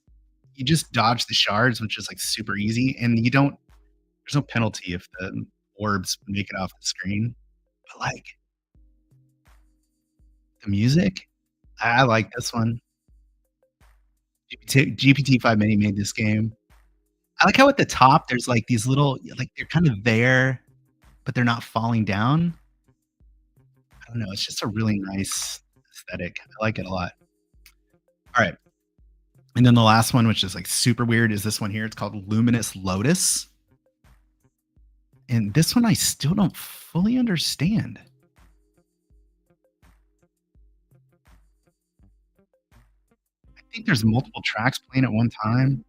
You just dodge the shards, which is like super easy, and there's no penalty if the orbs make it off the screen. But like the music, I like this one. GPT-5 Mini made this game. I like how at the top there's like these little, like they're kind of there, but they're not falling down. I don't know. It's just a really nice aesthetic. I like it a lot. All right. And then the last one, which is like super weird, is this one here. It's called Luminous Lotus. And this one I still don't fully understand. I think there's multiple tracks playing at one time.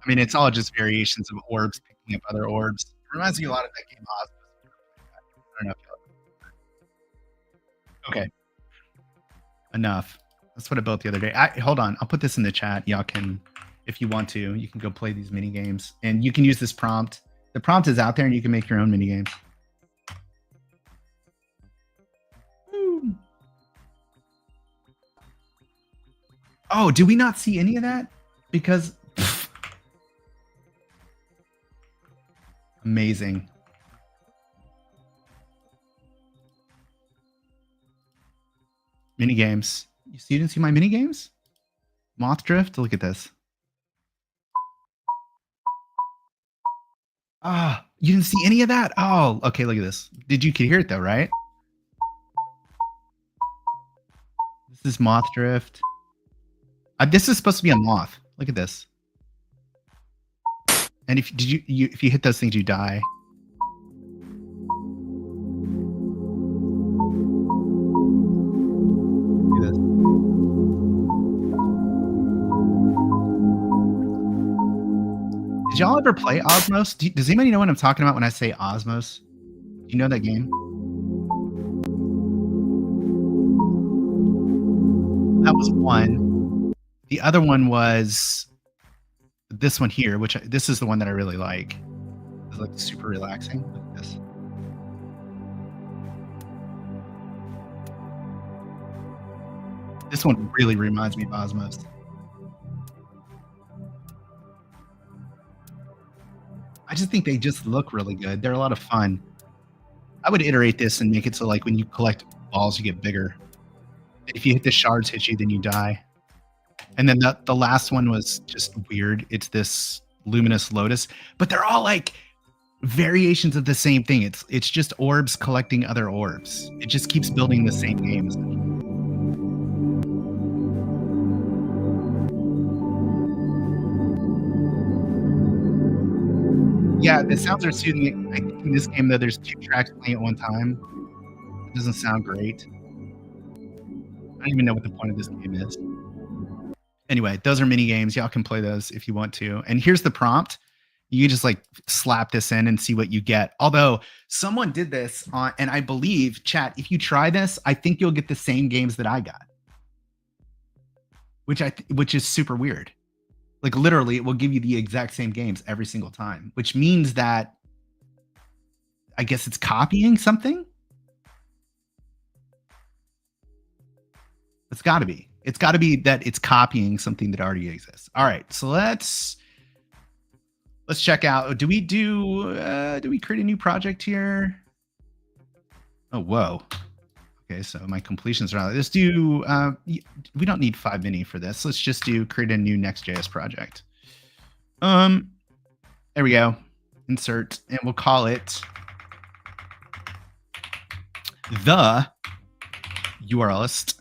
I mean, it's all just variations of orbs picking up other orbs. It reminds me a lot of that game Osmos. I don't know if y'all. Okay. Enough. That's what I built the other day. Hold on. I'll put this in the chat. Y'all can, if you want to, you can go play these mini games. And you can use this prompt. The prompt is out there and you can make your own mini games. Oh, do we not see any of that? Because amazing. Mini games. You didn't see my mini games? Moth Drift. Look at this. Ah, you didn't see any of that? Oh, okay. Look at this. Could hear it though, right? This is Moth Drift. This is supposed to be a moth. Look at this. And if you hit those things, you die. Look at this. Did y'all ever play Osmos? Does anybody know what I'm talking about when I say Osmos? Do you know that game? That was one. The other one was this one here, which this is the one that I really like. It's like super relaxing. Look at this. This one really reminds me of Osmos. I just think they just look really good. They're a lot of fun. I would iterate this and make it so like when you collect balls, you get bigger. If you hit the shards hit you, then you die. And then the last one was just weird. It's this Luminous Lotus, but they're all like variations of the same thing. It's just orbs collecting other orbs. It just keeps building the same games. Yeah, the sounds are soothing. I think in this game, though, there's 2 tracks playing at one time. It doesn't sound great. I don't even know what the point of this game is. Anyway, those are mini games. Y'all can play those if you want to. And here's the prompt. You just like slap this in and see what you get. Although someone did this on, and I believe, chat, if you try this, I think you'll get the same games that I got, which is super weird. Like literally, it will give you the exact same games every single time, which means that I guess it's copying something. It's got to be. It's got to be that it's copying something that already exists. All right, so let's check out. Do we create a new project here? Oh, whoa. Okay, so my completions are. Let's do. We don't need 5 mini for this. Let's just create a new Next.js project. There we go. Insert, and we'll call it the URList.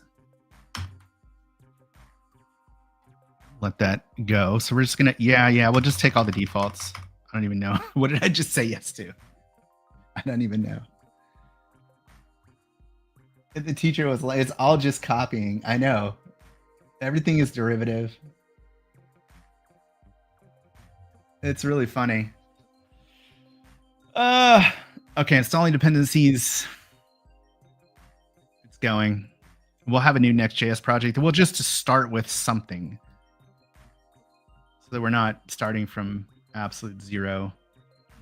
Let that go. So we're just gonna, yeah, we'll just take all the defaults. I don't even know. What did I just say yes to? I don't even know. The teacher was like, it's all just copying. I know. Everything is derivative. It's really funny. Okay, installing dependencies. It's going. We'll have a new Next.js project. We'll just start with something, so that we're not starting from absolute zero.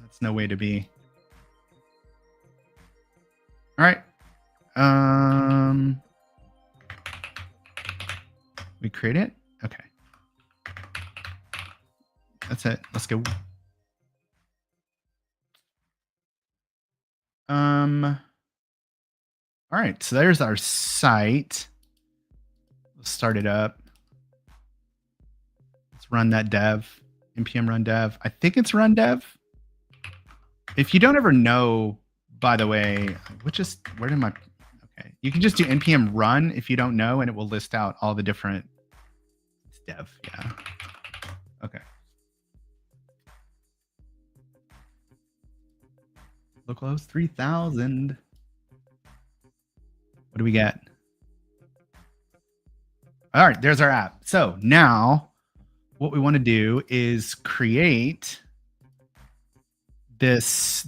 That's no way to be. All right. We create it. Okay. That's it. Let's go. All right, so there's our site. Let's start it up. Let's run that dev. npm run dev. I think it's run dev. If you don't ever know, by the way, where did my, okay. You can just do npm run if you don't know, and it will list out all the different, it's dev, yeah. Okay. Localhost 3000. What do we get? All right, there's our app. So now what we want to do is create this,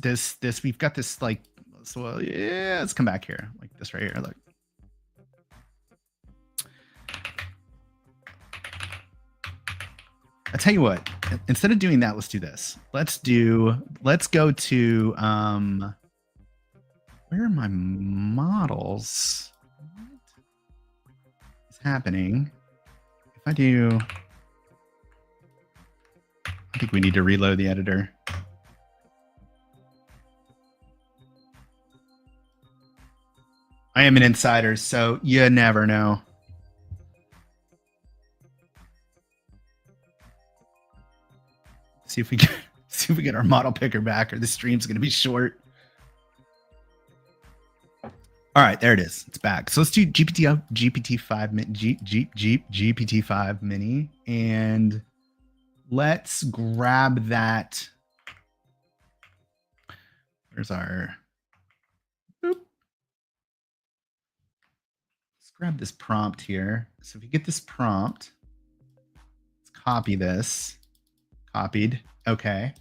we've got this like, so yeah, let's come back here, like this right here, look. I'll tell you what, instead of doing that, let's do this. Let's go to, where are my models? What is happening? If I do, I think we need to reload the editor. I am an insider, so you never know. See if we get our model picker back, or the stream's going to be short. All right, there it is. It's back. So let's do GPT-5 mini, and let's grab that. There's our. Boop. Let's grab this prompt here. So if you get this prompt, let's copy this. Copied. Okay.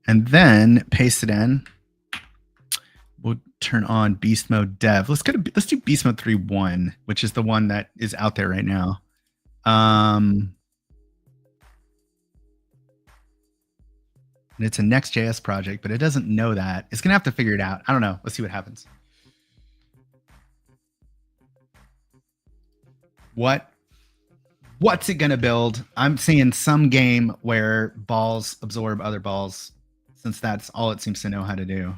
And then paste it in. We'll turn on beast mode dev. Let's do beast mode 3.1, which is the one that is out there right now. And it's a Next.js project, but it doesn't know that. It's gonna have to figure it out. I don't know. Let's see what happens. What's it gonna build? I'm seeing some game where balls absorb other balls, since that's all it seems to know how to do.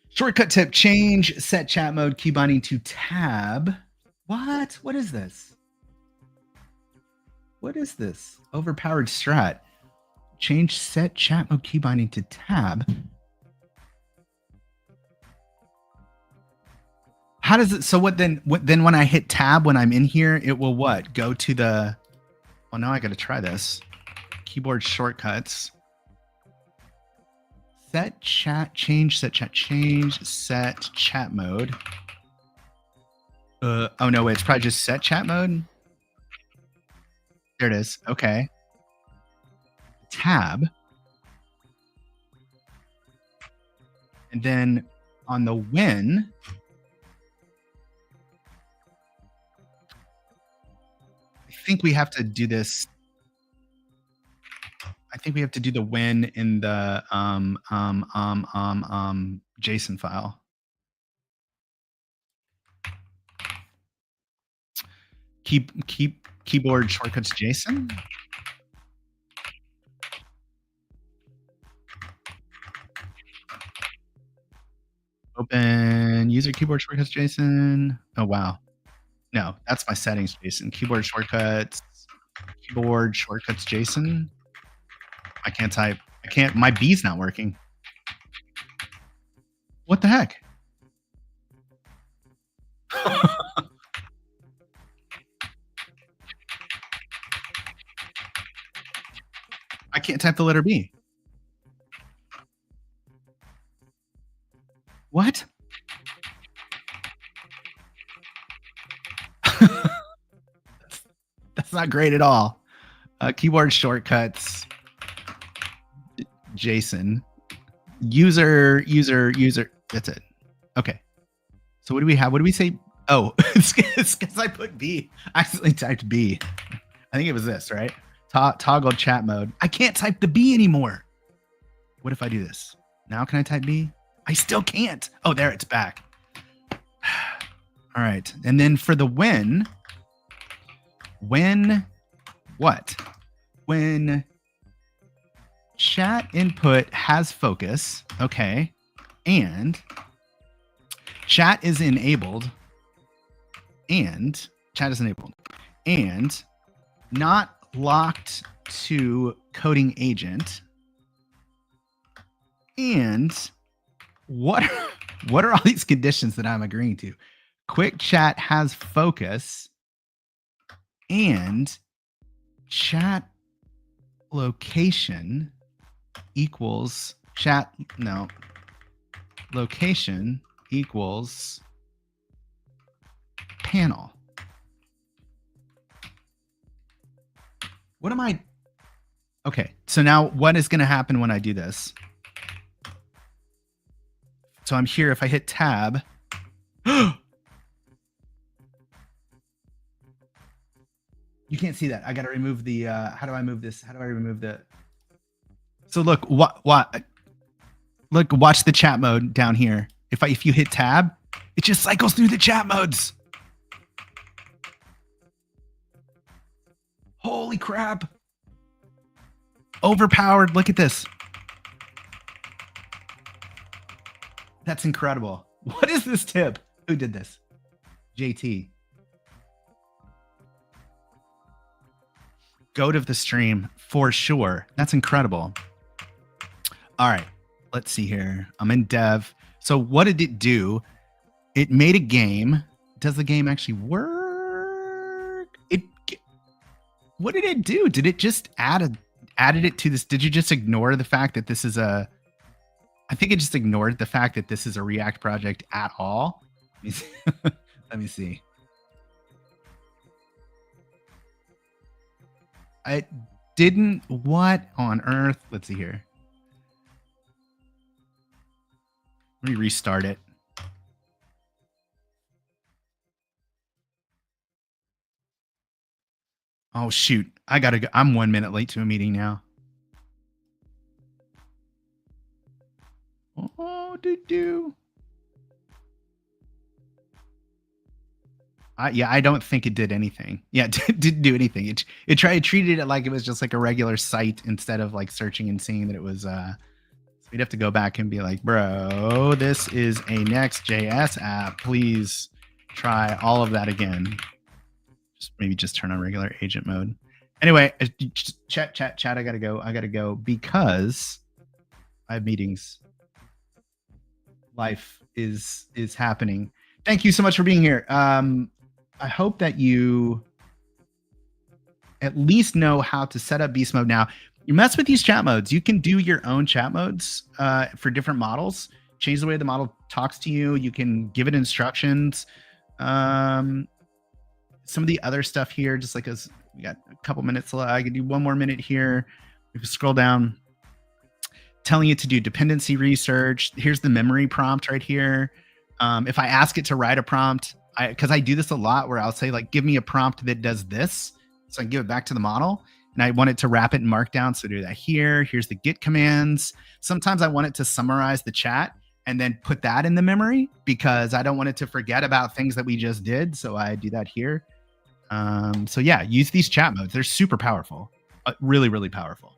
Shortcut tip: change set chat mode key binding to tab. What? What is this? What is this? Overpowered strat. Change set chat mode key binding to tab. How does it? So what then? Then when I hit tab when I'm in here, it will what? Go to the. Well, now I got to try this. Keyboard shortcuts. Set chat change set chat change set chat mode. Oh no, wait, it's probably just set chat mode. There it is. Okay. Tab. And then on the win. I think we have to do this. I think we have to do the win in the JSON file. Keyboard shortcuts JSON. Open user keyboard shortcuts JSON. Oh wow. No, that's my settings JSON. Keyboard shortcuts JSON. I can't type. I can't. My B's not working. What the heck? I can't type the letter B. What? That's not great at all. Keyboard shortcuts. JSON. User. That's it. Okay. So what do we have? What do we say? Oh, it's because I put B. I accidentally typed B. I think it was this, right? Toggle chat mode. I can't type the B anymore. What if I do this? Now can I type B? I still can't. Oh, there, it's back. All right. And then for the when what? When chat input has focus. Okay. And chat is enabled. And chat is enabled. And not locked to coding agent. And what are all these conditions that I'm agreeing to? Quick chat has focus and chat location equals chat. No, location equals panel. What am I? Okay, so now what is going to happen when I do this? So I'm here. If I hit tab, you can't see that. I got to remove the, how do I move this? How do I remove the? So look, look, watch the chat mode down here. If you hit tab, it just cycles through the chat modes. Holy crap. Overpowered. Look at this. That's incredible. What is this tip? Who did this? JT. Goat of the stream for sure. That's incredible. All right, let's see here. I'm in dev. So what did it do? It made a game. Does the game actually work? What did it do? Did it just added it to this? Did you just ignore the fact that this is a? I think it just ignored the fact that this is a React project at all. Let me see. I didn't. What on earth? Let's see here. Let me restart it. Oh, shoot. I gotta go. I'm 1 minute late to a meeting now. Oh, do. Yeah, I don't think it did anything. Yeah, it didn't do anything. It treated it like it was just like a regular site instead of like searching and seeing that it was. So we'd have to go back and be like, bro, this is a Next.js app. Please try all of that again. Maybe just turn on regular agent mode. Anyway, chat. I gotta go because I have meetings. Life is happening. Thank you so much for being here. I hope that you at least know how to set up beast mode now. You mess with these chat modes. You can do your own chat modes for different models. Change the way the model talks to you. You can give it instructions. Some of the other stuff here, just like as we got a couple minutes left, I can do 1 more minute here. If you scroll down, telling it to do dependency research. Here's the memory prompt right here. If I ask it to write a prompt, because I do this a lot where I'll say like, give me a prompt that does this. So I can give it back to the model and I want it to wrap it in Markdown. So do that here. Here's the git commands. Sometimes I want it to summarize the chat and then put that in the memory because I don't want it to forget about things that we just did. So I do that here. So yeah, use these chat modes. They're super powerful, really, really powerful.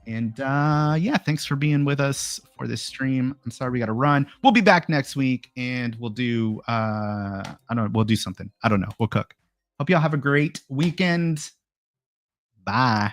And yeah, thanks for being with us for this stream. I'm sorry we got to run. We'll be back next week and we'll do, we'll do something. I don't know. We'll cook. Hope y'all have a great weekend. Bye.